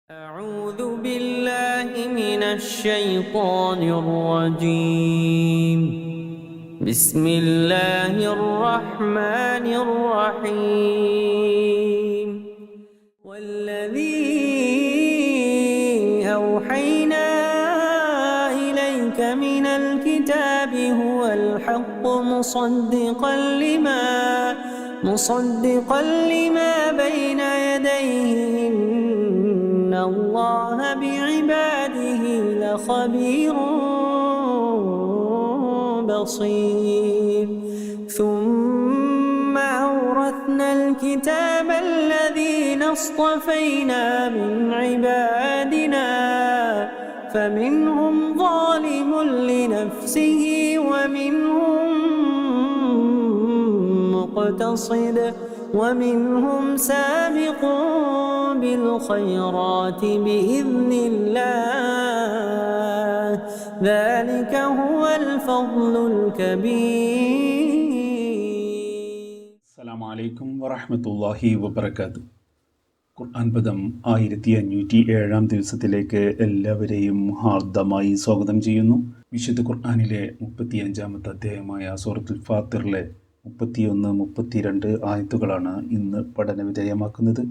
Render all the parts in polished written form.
أعوذ بالله من الشيطان الرجيم. بسم الله الرحمن الرحيم. والذي أوحينا إليك من الكتاب هو الحق مصدقا لما بين يديه. إن الله بعباده لخبير بصير. ثم أورثنا الكتاب الذين اصطفينا من عبادنا فمنهم ظالم لنفسه ومنهم مقتصد ومنهم سابق بالخيرات بإذن الله. ذلك هو الفضل الكبير. السلام عليكم ورحمة الله وبركاته. ഖുർആൻ പദം 1507 ദിവസത്തിലേക്ക് എല്ലാവരെയും ഹാർദമായി സ്വാഗതം ചെയ്യുന്നു. വിശുദ്ധ ഖുർആനിലെ 35-ാമത്തെ അധ്യായമായ സൂറത്തുൽ ഫാത്തിറിലെ 31-32 ആയത്തുകളാണ് ഇന്ന് പഠന വിധേയമാക്കുന്നത്.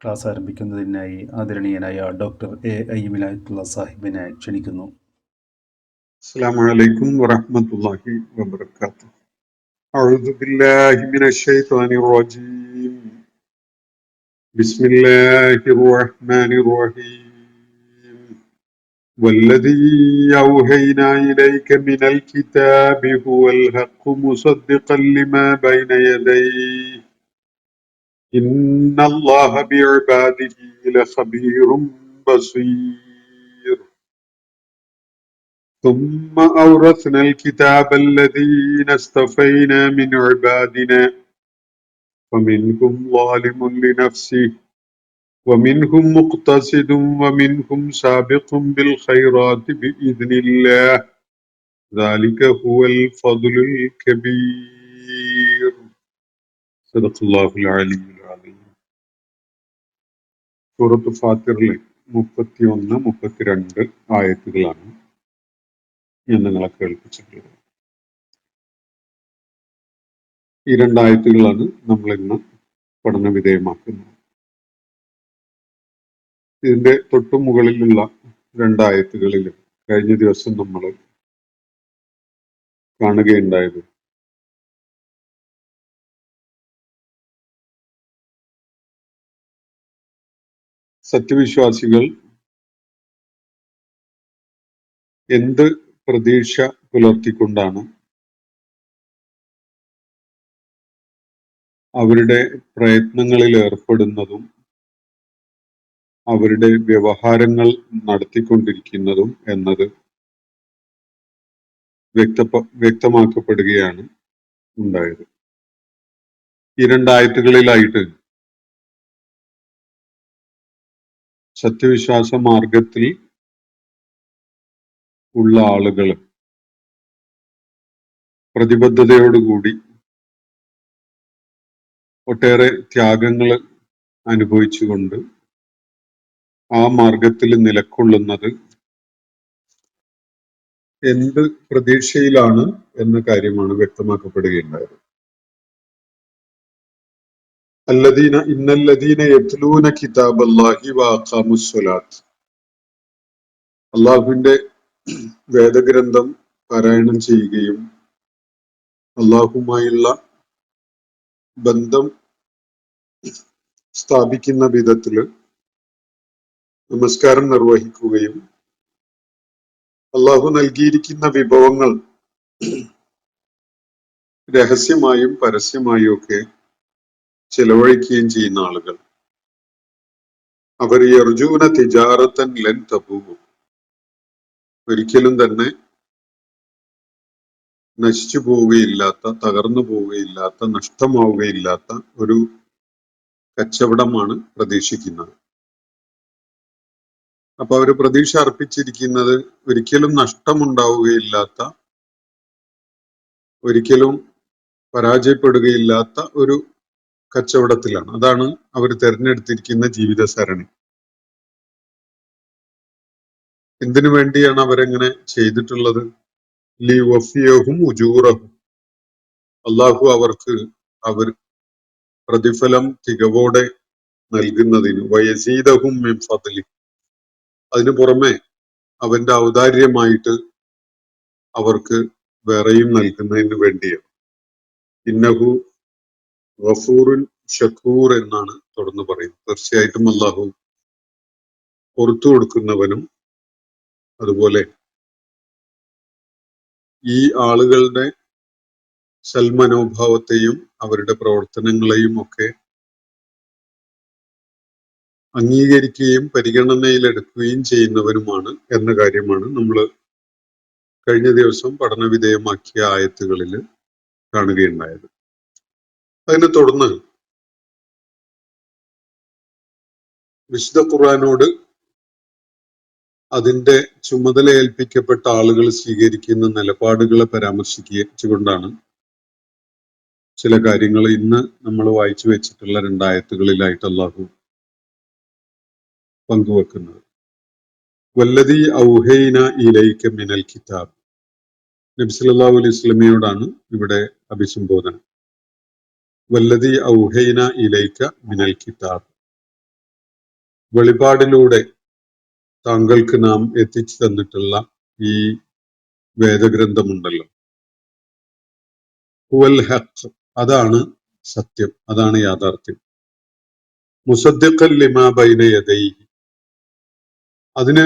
ക്ലാസ് ആരംഭിക്കുന്നതിനായി ആദരണീയനായ ഡോക്ടർ A.I. വിലായത്തുള്ള സാഹിബിനെ ക്ഷണിക്കുന്നു. അസ്സലാമു അലൈക്കും വറഹ്മത്തുള്ളാഹി വബറകാതുഹു. അഊദു ബില്ലാഹി മിനശ് ശൈത്വാനിർ റജീം. ബിസ്മില്ലാഹിർ റഹ്മാനിർ റഹീം. വല്ലദീ ഔഹൈനാ ഇലൈക മിനൽ കിതാബി ഹുവൽ ഹഖ്ഖു മുസദ്ദിഖൻ ലിമാ ബൈന യദൈഹി. ഇന്നല്ലാഹ ബിഇബാദിഹി ലഖബീറും ബസീർ. ثم أورثنا الكتاب الذين اصطفينا من عبادنا فمنهم ظالم لنفسه ومنهم مقتصد ومنهم سابق بالخيرات بإذن الله. ذلك هو الفضل الكبير. صدق الله العلي العظيم. സൂറത്ത് ഫാത്തിറിലെ 31-32 ആയത്തുകളാണ് ഞാൻ നിങ്ങളെ കേൾപ്പിച്ചിട്ടുള്ളത്. ഈ രണ്ടായത്തുകളാണ് നമ്മൾ ഇന്ന് പഠന വിധേയമാക്കുന്നത്. ഇതിന്റെ തൊട്ടു മുകളിലുള്ള രണ്ടായത്തുകളിൽ കഴിഞ്ഞ ദിവസം നമ്മൾ കാണുകയുണ്ടായത് സത്യവിശ്വാസികൾ എന്ത് പ്രതീക്ഷ പുലർത്തിക്കൊണ്ടാണ് അവരുടെ പ്രയത്നങ്ങളിൽ ഏർപ്പെടുന്നതും അവരുടെ വ്യവഹാരങ്ങൾ നടത്തിക്കൊണ്ടിരിക്കുന്നതും എന്നത് വ്യക്തമാക്കപ്പെടുകയാണ് ഉണ്ടായത്. ഈ രണ്ടായത്തുകളിലായിട്ട് സത്യവിശ്വാസ മാർഗത്തിൽ ഉള്ള ആളുകൾ പ്രതിബദ്ധതയോടുകൂടി ഒട്ടേറെ ത്യാഗങ്ങൾ അനുഭവിച്ചുകൊണ്ട് ആ മാർഗത്തിൽ നിലകൊള്ളുന്നത് എന്ത് പ്രതീക്ഷയിലാണ് എന്ന കാര്യമാണ് വ്യക്തമാക്കപ്പെടുകയുണ്ടായത്. ഇന്നല്ലദീന യത്ലൂന കിതാബല്ലാഹി വഅഖാമുസ്സലാത്ത്. അല്ലാഹുവിന്റെ വേദഗ്രന്ഥം പാരായണം ചെയ്യുകയും അല്ലാഹുമായുള്ള ബന്ധം സ്ഥാപിക്കുന്ന വിധത്തില് നമസ്കാരം നിർവഹിക്കുകയും അല്ലാഹു നൽകിയിരിക്കുന്ന വിഭവങ്ങൾ രഹസ്യമായും പരസ്യമായും ഒക്കെ ചെലവഴിക്കുകയും ചെയ്യുന്ന ആളുകൾ, അവർ യർജൂന തിജാറത്തൻ ലൻ തബൂർ, ഒരിക്കലും തന്നെ നശിച്ചു പോവുകയില്ലാത്ത, തകർന്നു പോവുകയില്ലാത്ത, നഷ്ടമാവുകയില്ലാത്ത ഒരു കച്ചവടമാണ് പ്രതീക്ഷിക്കുന്നത്. അപ്പൊ അവര് പ്രതീക്ഷ അർപ്പിച്ചിരിക്കുന്നത് ഒരിക്കലും നഷ്ടമുണ്ടാവുകയില്ലാത്ത, ഒരിക്കലും പരാജയപ്പെടുകയില്ലാത്ത ഒരു കച്ചവടത്തിലാണ്. അതാണ് അവർ തിരഞ്ഞെടുത്തിരിക്കുന്ന ജീവിത സരണി. എന്തിനു വേണ്ടിയാണ് അവരെങ്ങനെ ചെയ്തിട്ടുള്ളത്? ലി വഫിയഹും ഉജൂറഹും, അള്ളാഹു അവർക്ക് അവർ പ്രതിഫലം തികവോടെ നൽകുന്നതിന്, വയസീദഹും മിൻ ഫദ്ലി, അതിനു പുറമെ അവന്റെ ഔദാര്യമായിട്ട് അവർക്ക് വേറെയും നൽകുന്നതിന് വേണ്ടിയാണ്. ഇന്നഹു ഗഫൂറുൻ ഷക്കൂർ എന്നാണ് തുടർന്ന് പറയുന്നത്. തീർച്ചയായിട്ടും അള്ളാഹു പുറത്തു കൊടുക്കുന്നവനും അതുപോലെ ഈ ആളുകളുടെ സൽമനോഭാവത്തെയും അവരുടെ പ്രവർത്തനങ്ങളെയും ഒക്കെ അംഗീകരിക്കുകയും പരിഗണനയിലെടുക്കുകയും ചെയ്യുന്നവനുമാണ് എന്ന കാര്യമാണ് നമ്മൾ കഴിഞ്ഞ ദിവസം പഠനവിധേയമാക്കിയ ആയത്തുകളിൽ കാണുകയുണ്ടായത്. അതിനെ തുടർന്ന് വിശുദ്ധ ഖുർആനോട് അതിന്റെ ചുമതല ഏൽപ്പിക്കപ്പെട്ട ആളുകൾ സ്വീകരിക്കുന്ന നിലപാടുകളെ പരാമർശിച്ചുകൊണ്ടാണ് ചില കാര്യങ്ങൾ ഇന്ന് നമ്മൾ വായിച്ചു വെച്ചിട്ടുള്ള രണ്ടായത്തുകളിലായിട്ട് അള്ളാഹു പങ്കുവെക്കുന്നത്. വല്ലദീ ഔഹൈന ഇലൈക മിനൽ കിതാബ്, നബി സല്ലല്ലാഹു അലൈഹി വസല്ലമയോടാണ് ഇവിടെ അഭിസംബോധന. വല്ലദീ ഔഹൈന ഇലൈക മിനൽ കിതാബ്, വെളിപാടിലൂടെ താങ്കൾക്ക് നാം എത്തിച്ചു തന്നിട്ടുള്ള ഈ വേദഗ്രന്ഥമുണ്ടല്ലോ, ഹുവൽ ഹഖ്, അതാണ് സത്യം, അതാണ് യാഥാർത്ഥ്യം. മുസദ്ദിഖൻ ലിമാ ബൈന യദൈഹി, അതിന്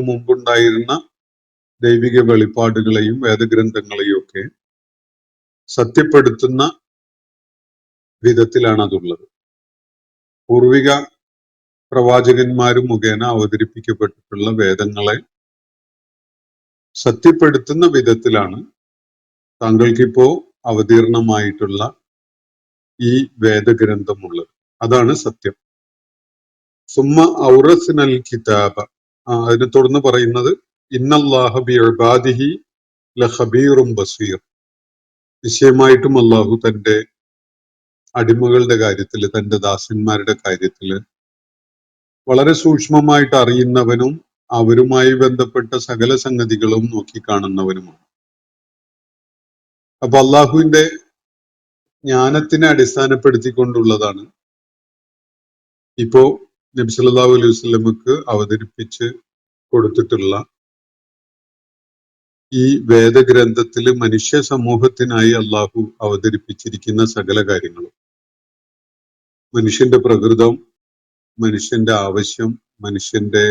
മുമ്പുണ്ടായിരുന്ന ദൈവിക വെളിപ്പാടുകളെയും വേദഗ്രന്ഥങ്ങളെയും ഒക്കെ സത്യപ്പെടുത്തുന്ന വിധത്തിലാണ് അതുള്ളത്. പൂർവിക പ്രവാചകന്മാരും മുഖേന അവതരിപ്പിക്കപ്പെട്ടിട്ടുള്ള വേദങ്ങളെ സത്യപ്പെടുത്തുന്ന വിധത്തിലാണ് താങ്കൾക്കിപ്പോ അവതീർണമായിട്ടുള്ള ഈ വേദഗ്രന്ഥമുള്ളത്, അതാണ് സത്യം. സുമ്മ ഔറസ്നൽ കിതാബ, അതിനെ തുടർന്ന് പറയുന്നത് ഇന്നല്ലാഹ ബിഇബാദിഹി ലഖബീറും ബസീർ, നിശ്ചയമായിട്ടും അള്ളാഹു തന്റെ അടിമകളുടെ കാര്യത്തിൽ, തന്റെ ദാസന്മാരുടെ കാര്യത്തിൽ വളരെ സൂക്ഷ്മമായിട്ട് അറിയുന്നവനും അവരുമായി ബന്ധപ്പെട്ട സകല സംഗതികളും നോക്കിക്കാണുന്നവനുമാണ്. അപ്പൊ അള്ളാഹുവിന്റെ ജ്ഞാനത്തിനെ അടിസ്ഥാനപ്പെടുത്തിക്കൊണ്ടുള്ളതാണ് ഇപ്പോ നബി സല്ലല്ലാഹു അലൈഹി വസല്ലമക്ക് അവതരിപ്പിച്ച് കൊടുത്തിട്ടുള്ള ഈ വേദഗ്രന്ഥത്തില് മനുഷ്യ സമൂഹത്തിനായി അള്ളാഹു അവതരിപ്പിച്ചിരിക്കുന്ന സകല കാര്യങ്ങളും. മനുഷ്യന്റെ പ്രകൃതം, മനുഷ്യന്റെ ആവശ്യം, മനുഷ്യന്റെ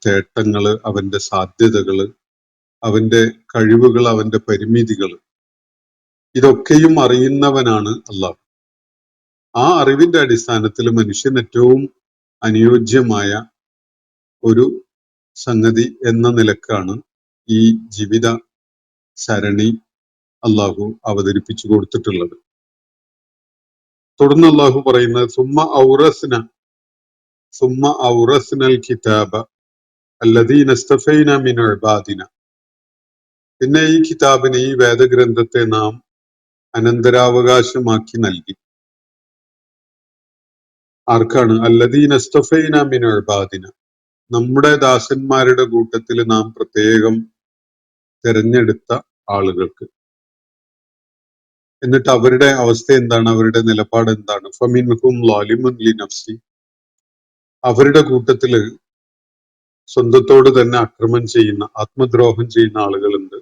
തേട്ടങ്ങള്, അവന്റെ സാധ്യതകള്, അവന്റെ കഴിവുകൾ, അവന്റെ പരിമിതികൾ, ഇതൊക്കെയും അറിയുന്നവനാണ് അള്ളാഹു. ആ അറിവിന്റെ അടിസ്ഥാനത്തിൽ മനുഷ്യൻ ഏറ്റവും അനുയോജ്യമായ ഒരു സംഗതി എന്ന നിലക്കാണ് ഈ ജീവിത സരണി അള്ളാഹു അവതരിപ്പിച്ചു കൊടുത്തിട്ടുള്ളത്. തുടർന്ന് അള്ളാഹു പറയുന്നത് സുമ്മ ഔറസ്നൽ കിതാബ അല്ലദീന ഇസ്തഫൈന മിൻ ഇബാദിന, പിന്നെ ഈ കിതാബിനെ, ഈ വേദഗ്രന്ഥത്തെ നാം അനന്തരാവകാശമാക്കി നൽകി. ആർക്കാണ്? അല്ലദീന ഇസ്തഫൈന മിൻ ഇബാദിന, നമ്മുടെ ദാസന്മാരുടെ കൂട്ടത്തിൽ നാം പ്രത്യേകം തെരഞ്ഞെടുത്ത ആളുകൾക്ക്. എന്നിട്ട് അവരുടെ അവസ്ഥ എന്താണ്? അവരുടെ നിലപാട് എന്താണ്? ഫമിൻഹും ളാലിമുൻ ലിനഫ്സി, അവരുടെ കൂട്ടത്തില് സ്വന്തത്തോട് തന്നെ അക്രമം ചെയ്യുന്ന, ആത്മദ്രോഹം ചെയ്യുന്ന ആളുകളുണ്ട്.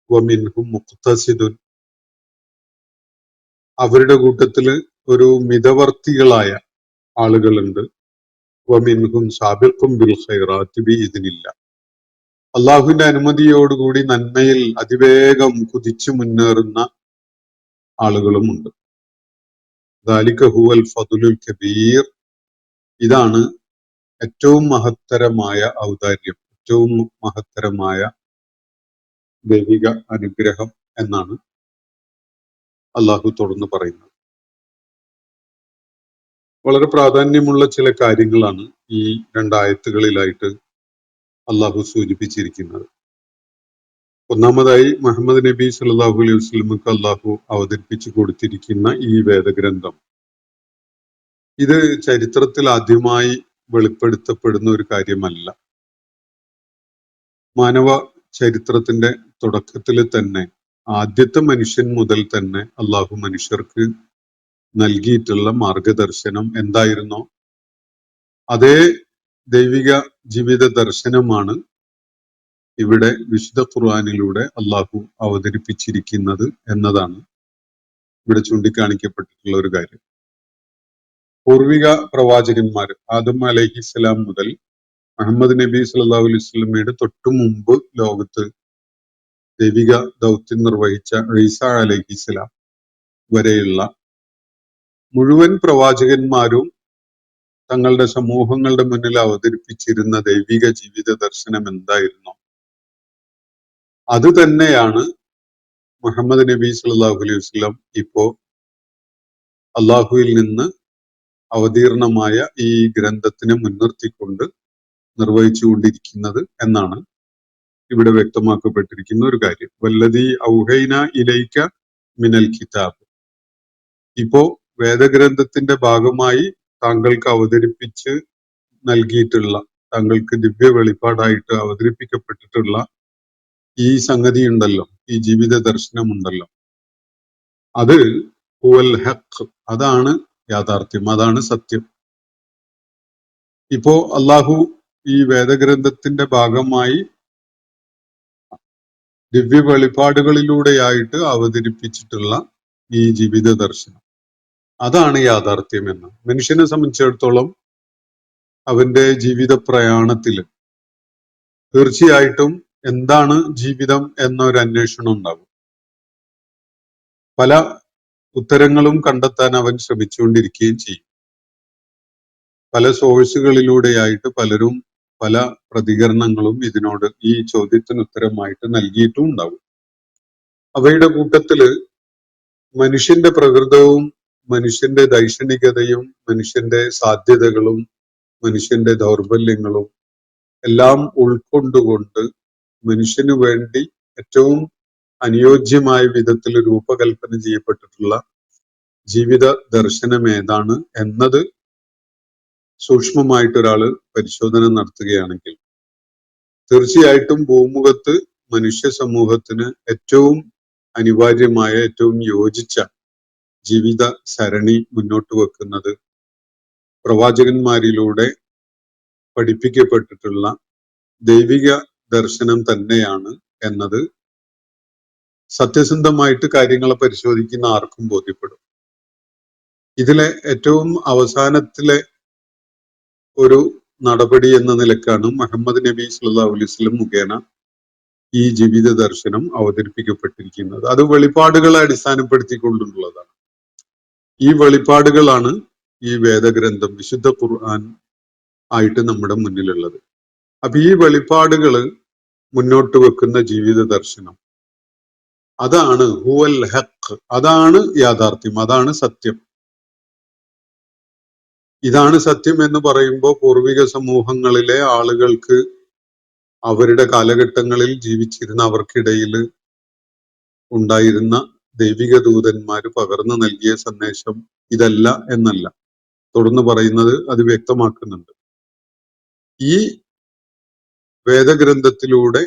വമിൻഹും മുഖ്തസിദുൻ, അവരുടെ കൂട്ടത്തില് ഒരു മിതവർത്തികളായ ആളുകളുണ്ട്. വമിൻഹും സാബിഖും ബിൽ ഖൈറാത്തി ബിഇദ്നില്ല, അള്ളാഹുവിന്റെ അനുമതിയോടുകൂടി നന്മയിൽ അതിവേഗം കുതിച്ചു മുന്നേറുന്ന ആളുകളുമുണ്ട്. ദാലിക ഹുവൽ ഫദ്ലുൽ കബീർ, ഇതാണ് ഏറ്റവും മഹത്തരമായ ഔദാര്യം, ഏറ്റവും മഹത്തരമായ ദൈവിക അനുഗ്രഹം എന്നാണ് അള്ളാഹു തുടർന്ന് പറയുന്നത്. വളരെ പ്രാധാന്യമുള്ള ചില കാര്യങ്ങളാണ് ഈ രണ്ടായത്തുകളിലായിട്ട് അള്ളാഹു സൂചിപ്പിച്ചിരിക്കുന്നത്. ഒന്നാമതായി മുഹമ്മദ് നബി സല്ലല്ലാഹു അലൈഹി വസല്ലമക്ക് അള്ളാഹു അവതരിപ്പിച്ചു കൊടുത്തിരിക്കുന്ന ഈ വേദഗ്രന്ഥം, ഇത് ചരിത്രത്തിൽ ആദ്യമായി വെളിപ്പെടുത്തപ്പെടുന്ന ഒരു കാര്യമല്ല. മാനവ ചരിത്രത്തിന്റെ തുടക്കത്തിൽ തന്നെ ആദ്യത്തെ മനുഷ്യൻ മുതൽ തന്നെ അള്ളാഹു മനുഷ്യർക്ക് നൽകിയിട്ടുള്ള മാർഗദർശനം എന്തായിരുന്നോ അതേ ദൈവിക ജീവിത ദർശനമാണ് ഇവിടെ വിശുദ്ധ ഖുർആനിലൂടെ അള്ളാഹു അവതരിപ്പിച്ചിരിക്കുന്നത് എന്നതാണ് ഇവിടെ ചൂണ്ടിക്കാണിക്കപ്പെട്ടിട്ടുള്ള ഒരു കാര്യം. പൂർവിക പ്രവാചകന്മാർ ആദം അലൈഹിസ്സലാം മുതൽ മുഹമ്മദ് നബി സല്ലല്ലാഹു അലൈഹി വസല്ലമയുടെ തൊട്ടു മുമ്പ് ലോകത്ത് ദൈവിക ദൗത്യം നിർവഹിച്ച ഈസ അലൈഹിസ്സലാം വരെയുള്ള മുഴുവൻ പ്രവാചകന്മാരും തങ്ങളുടെ സമൂഹങ്ങളുടെ മുന്നിൽ അവതരിപ്പിച്ചിരുന്ന ദൈവിക ജീവിത ദർശനം എന്തായിരുന്നോ അത് തന്നെയാണ് മുഹമ്മദ് നബി സല്ലല്ലാഹു അലൈഹി വസല്ലം ഇപ്പോ അള്ളാഹുവിൽ നിന്ന് അവതീർണമായ ഈ ഗ്രന്ഥത്തിനെ മുൻനിർത്തിക്കൊണ്ട് നിർവഹിച്ചുകൊണ്ടിരിക്കുന്നത് എന്നാണ് ഇവിടെ വ്യക്തമാക്കപ്പെട്ടിരിക്കുന്ന ഒരു കാര്യം. വല്ലദീ ഔഹൈന ഇലൈക മിനൽ കിതാബ്. ഇപ്പോ വേദഗ്രന്ഥത്തിന്റെ ഭാഗമായി താങ്കൾക്ക് അവതരിപ്പിച്ച് നൽകിയിട്ടുള്ള, താങ്കൾക്ക് ദിവ്യ വെളിപ്പാടായിട്ട് അവതരിപ്പിക്കപ്പെട്ടിട്ടുള്ള ഈ സംഗതി ഉണ്ടല്ലോ, ഈ ജീവിത ദർശനം ഉണ്ടല്ലോ, അത് ഹുവൽ ഹഖ്, അതാണ് യാഥാർത്ഥ്യം, അതാണ് സത്യം. ഇപ്പോ അള്ളാഹു ഈ വേദഗ്രന്ഥത്തിന്റെ ഭാഗമായി ദിവ്യ വെളിപ്പാടുകളിലൂടെയായിട്ട് അവതരിപ്പിച്ചിട്ടുള്ള ഈ ജീവിത ദർശനം, അതാണ് യാഥാർത്ഥ്യം എന്ന്. മനുഷ്യനെ സംബന്ധിച്ചിടത്തോളം അവന്റെ ജീവിത പ്രയാണത്തില് തീർച്ചയായിട്ടും എന്താണ് ജീവിതം എന്നൊരു അന്വേഷണം ഉണ്ടാകും. പല ഉത്തരങ്ങളും കണ്ടെത്താൻ അവൻ ശ്രമിച്ചുകൊണ്ടിരിക്കുകയും ചെയ്യും. പല സോഴ്സുകളിലൂടെയായിട്ട് പലരും പല പ്രതികരണങ്ങളും ഇതിനോട്, ഈ ചോദ്യത്തിന് ഉത്തരമായിട്ട് നൽകിയിട്ടും ഉണ്ടാകും. അവയുടെ കൂട്ടത്തില് മനുഷ്യന്റെ പ്രകൃതവും മനുഷ്യന്റെ ദൈക്ഷണികതയും മനുഷ്യന്റെ സാധ്യതകളും മനുഷ്യന്റെ ദൗർബല്യങ്ങളും എല്ലാം ഉൾക്കൊണ്ടുകൊണ്ട് മനുഷ്യന് വേണ്ടി ഏറ്റവും അനുയോജ്യമായ വിധത്തിൽ രൂപകൽപ്പന ചെയ്യപ്പെട്ടിട്ടുള്ള ജീവിത ദർശനം ഏതാണ് എന്നത് സൂക്ഷ്മമായിട്ടൊരാള് പരിശോധന നടത്തുകയാണെങ്കിൽ തീർച്ചയായിട്ടും ഭൂമുഖത്ത് മനുഷ്യ സമൂഹത്തിന് ഏറ്റവും അനിവാര്യമായ, ഏറ്റവും യോജിച്ച ജീവിത സരണി മുന്നോട്ട് വെക്കുന്നത് പ്രവാചകന്മാരിലൂടെ പഠിപ്പിക്കപ്പെട്ടിട്ടുള്ള ദൈവിക ദർശനം തന്നെയാണ് എന്നത് സത്യസന്ധമായിട്ട് കാര്യങ്ങളെ പരിശോധിക്കുന്ന ആർക്കും ബോധ്യപ്പെടും. ഇതിലെ ഏറ്റവും അവസാനത്തിലെ ഒരു നടപടി എന്ന നിലക്കാണ് മുഹമ്മദ് നബി സല്ലല്ലാഹു അലൈഹി വസല്ലം മുഖേന ഈ ജീവിത ദർശനം അവതരിപ്പിക്കപ്പെട്ടിരിക്കുന്നത്. അത് വെളിപ്പാടുകളെ അടിസ്ഥാനപ്പെടുത്തിക്കൊണ്ടുള്ളതാണ്. ഈ വെളിപ്പാടുകളാണ് ഈ വേദഗ്രന്ഥം വിശുദ്ധ ഖുർആൻ ആയിട്ട് നമ്മുടെ മുന്നിലുള്ളത്. അപ്പൊ ഈ വെളിപ്പാടുകള് മുന്നോട്ട് വെക്കുന്ന ജീവിത ദർശനം, അതാണ് ഹുവൽ ഹഖ്, അതാണ് യാഥാർത്ഥ്യം, അതാണ് സത്യം. ഇതാണ് സത്യം എന്ന് പറയുമ്പോൾ പൂർവിക സമൂഹങ്ങളിലെ ആളുകൾക്ക് അവരുടെ കാലഘട്ടങ്ങളിൽ ജീവിച്ചിരുന്ന അവർക്കിടയിൽ ഉണ്ടായിരുന്ന ദൈവിക ദൂതന്മാര് പകർന്നു നൽകിയ സന്ദേശം ഇതല്ല എന്നല്ല. തുടർന്ന് പറയുന്നത് അത് വ്യക്തമാക്കുന്നുണ്ട്. ഈ വേദഗ്രന്ഥത്തിലൂടെ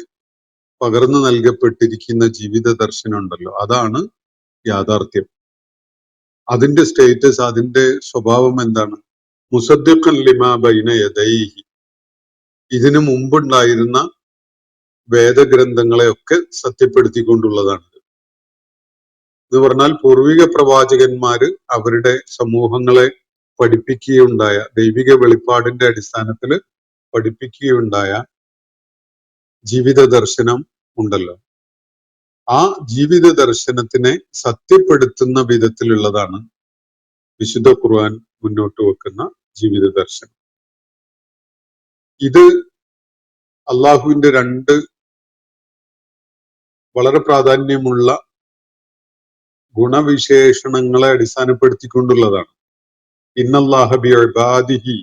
പകർന്നു നൽകപ്പെട്ടിരിക്കുന്ന ജീവിത ദർശനം ഉണ്ടല്ലോ, അതാണ് യാഥാർത്ഥ്യം. അതിന്റെ സ്റ്റേറ്റസ്, അതിന്റെ സ്വഭാവം എന്താണ്? മുസദ്ദിഖൻ ലിമാ ബൈന യദൈഹി, ഇതിനു മുമ്പുണ്ടായിരുന്ന വേദഗ്രന്ഥങ്ങളെയൊക്കെ സത്യപ്പെടുത്തിക്കൊണ്ടുള്ളതാണ്. എന്ന് പറഞ്ഞാൽ പൂർവിക പ്രവാചകന്മാര് അവരുടെ സമൂഹങ്ങളെ പഠിപ്പിക്കുകയുണ്ടായ, ദൈവിക വെളിപ്പാടിന്റെ അടിസ്ഥാനത്തിൽ പഠിപ്പിക്കുകയുണ്ടായ ജീവിത ദർശനം ഉണ്ടല്ലോ, ആ ജീവിത ദർശനത്തിനെ സത്യപ്പെടുത്തുന്ന വിധത്തിലുള്ളതാണ് വിശുദ്ധ ഖുർആൻ മുന്നോട്ട് വെക്കുന്ന ജീവിത ദർശനം. ഇത് അള്ളാഹുവിന്റെ രണ്ട് വളരെ പ്രാധാന്യമുള്ള ഗുണവിശേഷണങ്ങളെ അടിസ്ഥാനപ്പെടുത്തിക്കൊണ്ടുള്ളതാണ്. ഇന്നല്ലാഹ ബിഇബാദിഹി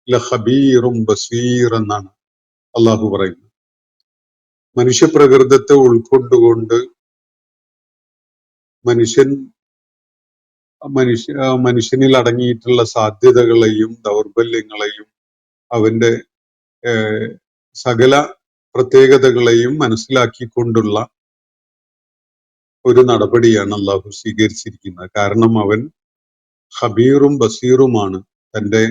ലഖബീറും ബസീർ എന്നാണ് അള്ളാഹു പറയുന്നത്. മനുഷ്യപ്രകൃതത്തെ ഉൾക്കൊണ്ടുകൊണ്ട് മനുഷ്യനിൽ അടങ്ങിയിട്ടുള്ള സാധ്യതകളെയും ദൗർബല്യങ്ങളെയും അവന്റെ സകല പ്രത്യേകതകളെയും മനസ്സിലാക്കിക്കൊണ്ടുള്ള ഒരു നടപടിയാണ് അള്ളാഹു സ്വീകരിച്ചിരിക്കുന്നത്. കാരണം അവൻ ഖബീറും ബസീറുമാണ്. തന്റെ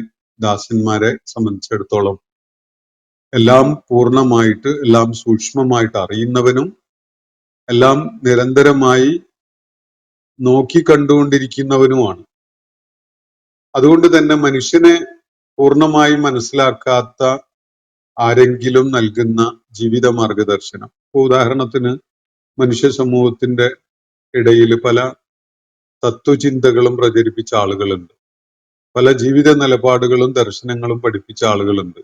ദാസന്മാരെ സംബന്ധിച്ചിടത്തോളം എല്ലാം പൂർണ്ണമായിട്ട്, എല്ലാം സൂക്ഷ്മമായിട്ട് അറിയുന്നവനും എല്ലാം നിരന്തരമായി നോക്കിക്കണ്ടുകൊണ്ടിരിക്കുന്നവനുമാണ്. അതുകൊണ്ട് തന്നെ മനുഷ്യനെ പൂർണ്ണമായി മനസ്സിലാക്കാത്ത ആരെങ്കിലും നൽകുന്ന ജീവിത മാർഗദർശനം, ഉദാഹരണത്തിന് മനുഷ്യ സമൂഹത്തിന്റെ ഇടയിൽ പല തത്വചിന്തകളും പ്രചരിപ്പിച്ച ആളുകളുണ്ട്, പല ജീവിത നിലപാടുകളും ദർശനങ്ങളും പഠിപ്പിച്ച ആളുകളുണ്ട്.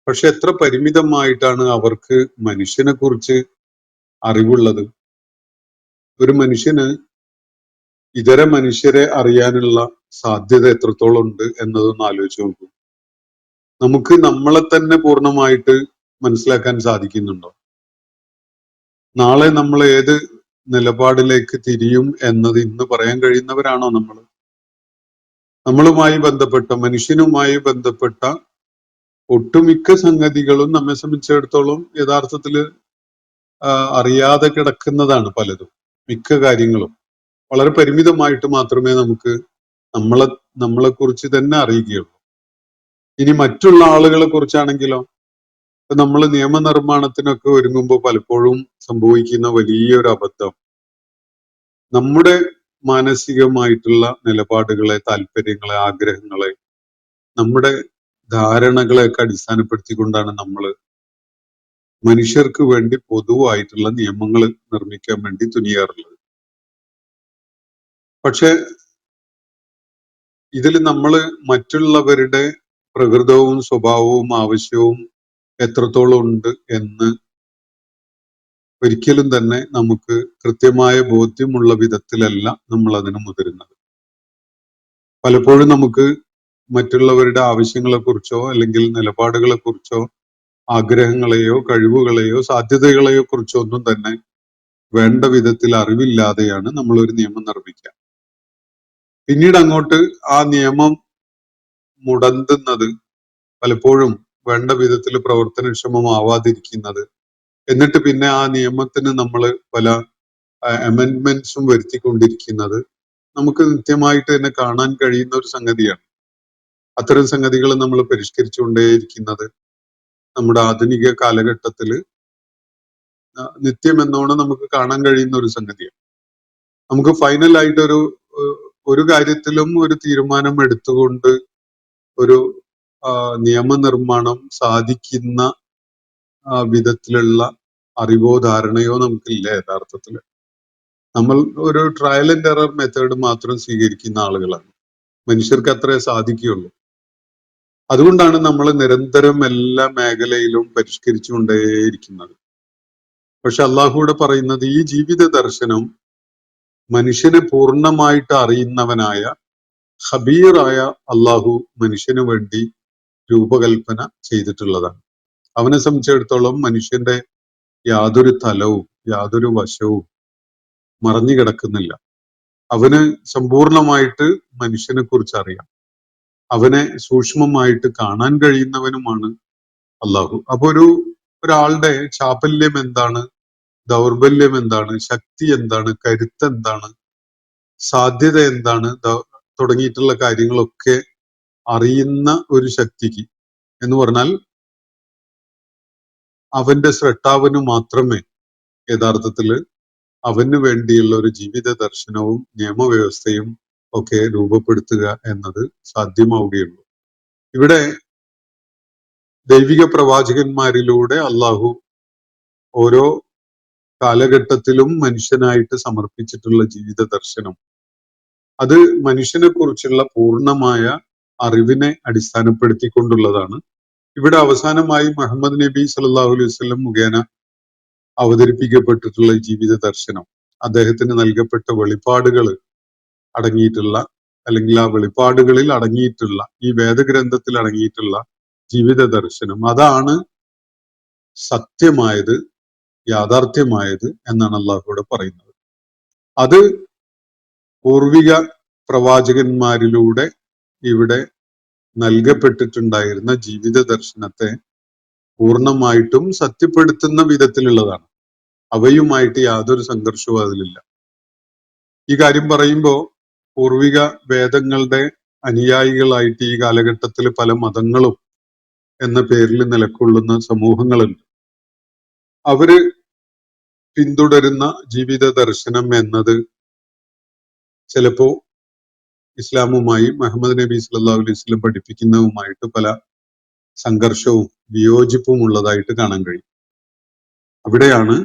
പക്ഷെ എത്ര പരിമിതമായിട്ടാണ് അവർക്ക് മനുഷ്യനെ കുറിച്ച് അറിവുള്ളത്. ഒരു മനുഷ്യന് ഇതര മനുഷ്യരെ അറിയാനുള്ള സാധ്യത എത്രത്തോളം ഉണ്ട് എന്നതൊന്ന് ആലോചിച്ച് നോക്കൂ. നമുക്ക് നമ്മളെ തന്നെ പൂർണ്ണമായിട്ട് മനസ്സിലാക്കാൻ സാധിക്കുന്നുണ്ടോ? നാളെ നമ്മൾ ഏത് നിലപാടിലേക്ക് തിരിയും എന്നത് ഇന്ന് പറയാൻ കഴിയുന്നവരാണോ നമ്മൾ? നമ്മളുമായി ബന്ധപ്പെട്ട, മനുഷ്യനുമായി ബന്ധപ്പെട്ട ഒട്ടുമിക്ക സംഗതികളും നമ്മെ സംബന്ധിച്ചിടത്തോളം യഥാർത്ഥത്തിൽ അറിയാതെ കിടക്കുന്നതാണ്. പലതും, മിക്ക കാര്യങ്ങളും വളരെ പരിമിതമായിട്ട് മാത്രമേ നമുക്ക് നമ്മളെ കുറിച്ച് തന്നെ അറിയുകയുള്ളൂ. ഇനി മറ്റുള്ള ആളുകളെ കുറിച്ചാണെങ്കിലോ, ഇപ്പൊ നമ്മൾ നിയമനിർമ്മാണത്തിനൊക്കെ ഒരുങ്ങുമ്പോൾ പലപ്പോഴും സംഭവിക്കുന്ന വലിയൊരു അബദ്ധം, നമ്മുടെ മാനസികമായിട്ടുള്ള നിലപാടുകളെ, താല്പര്യങ്ങളെ, ആഗ്രഹങ്ങളെ, നമ്മുടെ ധാരണകളെയൊക്കെ അടിസ്ഥാനപ്പെടുത്തിക്കൊണ്ടാണ് നമ്മൾ മനുഷ്യർക്ക് വേണ്ടി പൊതുവായിട്ടുള്ള നിയമങ്ങൾ നിർമ്മിക്കാൻ വേണ്ടി തുനിയാറുള്ളത്. പക്ഷെ ഇതിൽ നമ്മൾ മറ്റുള്ളവരുടെ പ്രകൃതവും സ്വഭാവവും ആവശ്യവും എത്രത്തോളം ഉണ്ട് എന്ന് ഒരിക്കലും തന്നെ നമുക്ക് കൃത്യമായ ബോധ്യമുള്ള വിധത്തിലല്ല നമ്മൾ അതിന് മുതിരുന്നത്. പലപ്പോഴും നമുക്ക് മറ്റുള്ളവരുടെ ആവശ്യങ്ങളെ കുറിച്ചോ അല്ലെങ്കിൽ നിലപാടുകളെ കുറിച്ചോ ആഗ്രഹങ്ങളെയോ കഴിവുകളെയോ സാധ്യതകളെയോ കുറിച്ചോ ഒന്നും തന്നെ വേണ്ട വിധത്തിൽ അറിവില്ലാതെയാണ് നമ്മൾ ഒരു നിയമം നിർമ്മിക്കുക. പിന്നീട് അങ്ങോട്ട് ആ നിയമം മുടന്തുന്നത്, പലപ്പോഴും വേണ്ട വിധത്തിൽ പ്രവർത്തനക്ഷമമാവാതിരിക്കുന്നത്, എന്നിട്ട് പിന്നെ ആ നിയമത്തിന് നമ്മൾ പല അമെൻഡ്മെന്റ്സും വരുത്തിക്കൊണ്ടിരിക്കുന്നത് നമുക്ക് നിത്യമായിട്ട് തന്നെ കാണാൻ കഴിയുന്ന ഒരു സംഗതിയാണ്. അത്തരം സംഗതികൾ നമ്മൾ പരിഷ്കരിച്ചുകൊണ്ടേയിരിക്കുന്നത് നമ്മുടെ ആധുനിക കാലഘട്ടത്തിൽ നിത്യം എന്നോണം നമുക്ക് കാണാൻ കഴിയുന്ന ഒരു സംഗതിയാണ്. നമുക്ക് ഫൈനലായിട്ടൊരു ഒരു കാര്യത്തിലും ഒരു തീരുമാനം എടുത്തുകൊണ്ട് ഒരു നിയമനിർമ്മാണം സാധിക്കുന്ന വിധത്തിലുള്ള അറിവോ ധാരണയോ നമുക്കില്ല. യഥാർത്ഥത്തിൽ നമ്മൾ ഒരു ട്രയൽ ആൻഡ് എറർ മെത്തേഡ് മാത്രം സ്വീകരിക്കുന്ന ആളുകളാണ്. മനുഷ്യർക്ക് അത്രേ സാധിക്കുകയുള്ളൂ. അതുകൊണ്ടാണ് നമ്മൾ നിരന്തരം എല്ലാ മേഖലയിലും പരിഷ്കരിച്ചുകൊണ്ടേയിരിക്കുന്നത്. പക്ഷെ അള്ളാഹുവിടെ പറയുന്നത്, ഈ ജീവിത ദർശനം മനുഷ്യനെ പൂർണ്ണമായിട്ട് അറിയുന്നവനായ ഖബീറായ അള്ളാഹു മനുഷ്യന് വേണ്ടി രൂപകൽപ്പന ചെയ്തിട്ടുള്ളതാണ്. അവനെ സംബന്ധിച്ചിടത്തോളം മനുഷ്യന്റെ യാതൊരു തലവും യാതൊരു വശവും മറഞ്ഞു കിടക്കുന്നില്ല. അവന് സമ്പൂർണമായിട്ട് മനുഷ്യനെ കുറിച്ച് അറിയാം. അവനെ സൂക്ഷ്മമായിട്ട് കാണാൻ കഴിയുന്നവനുമാണ് അള്ളാഹു. അപ്പൊ ഒരാളുടെ ചാപല്യം എന്താണ്, ദൗർബല്യം എന്താണ്, ശക്തി എന്താണ്, കരുത്ത് എന്താണ്, സാധ്യത എന്താണ് തുടങ്ങിയിട്ടുള്ള കാര്യങ്ങളൊക്കെ അറിയുന്ന ഒരു ശക്തിക്ക് എന്ന് പറഞ്ഞാൽ അവന്റെ സ്രഷ്ടാവിന് മാത്രമേ യഥാർത്ഥത്തില് അവന് വേണ്ടിയുള്ള ഒരു ജീവിത ദർശനവും നിയമവ്യവസ്ഥയും ഒക്കെ രൂപപ്പെടുത്തുക എന്നത് സാധ്യമാവുകയുള്ളൂ. ഇവിടെ ദൈവിക പ്രവാചകന്മാരിലൂടെ അള്ളാഹു ഓരോ കാലഘട്ടത്തിലും മനുഷ്യനായിട്ട് സമർപ്പിച്ചിട്ടുള്ള ജീവിത ദർശനം, അത് മനുഷ്യനെ കുറിച്ചുള്ള പൂർണ്ണമായ അറിവിനെ അടിസ്ഥാനപ്പെടുത്തിക്കൊണ്ടുള്ളതാണ്. ഇവിടെ അവസാനമായി മുഹമ്മദ് നബി സല്ലല്ലാഹു അലൈഹി വസല്ലം മുഖേന അവതരിപ്പിക്കപ്പെട്ടിട്ടുള്ള ജീവിത ദർശനം, അദ്ദേഹത്തിന് നൽകപ്പെട്ട വെളിപ്പാടുകൾ അടങ്ങിയിട്ടുള്ള, അല്ലെങ്കിൽ ആ വെളിപ്പാടുകളിൽ അടങ്ങിയിട്ടുള്ള, ഈ വേദഗ്രന്ഥത്തിൽ അടങ്ങിയിട്ടുള്ള ജീവിത ദർശനം, അതാണ് സത്യമായത്, യാഥാർത്ഥ്യമായത് എന്നാണ് അള്ളാഹുവിടെ പറയുന്നത്. അത് പൂർവിക പ്രവാചകന്മാരിലൂടെ ഇവിടെ നൽകപ്പെട്ടിട്ടുണ്ടായിരുന്ന ജീവിത ദർശനത്തെ പൂർണ്ണമായിട്ടും സത്യപ്പെടുത്തുന്ന വിധത്തിലുള്ളതാണ്. അവയുമായിട്ട് യാതൊരു സംഘർഷവും അതിലില്ല. ഈ കാര്യം പറയുമ്പോൾ പൂർവിക വേദങ്ങളുടെ അനുയായികളായിട്ട് ഈ കാലഘട്ടത്തിൽ പല മതങ്ങളും എന്ന പേരിൽ നിലകൊള്ളുന്ന സമൂഹങ്ങളുണ്ട്. അവര് പിന്തുടരുന്ന ജീവിത ദർശനം എന്നത് ചിലപ്പോ ഇസ്ലാമുമായി മുഹമ്മദ് നബി സല്ലല്ലാഹു അലൈഹി വസല്ലം പഠിപ്പിക്കുന്നതുമായിട്ട് പല സംഘർഷവും വിയോജിപ്പും ഉള്ളതായിട്ട് കാണാൻ കഴിയും. അവിടെയാണ്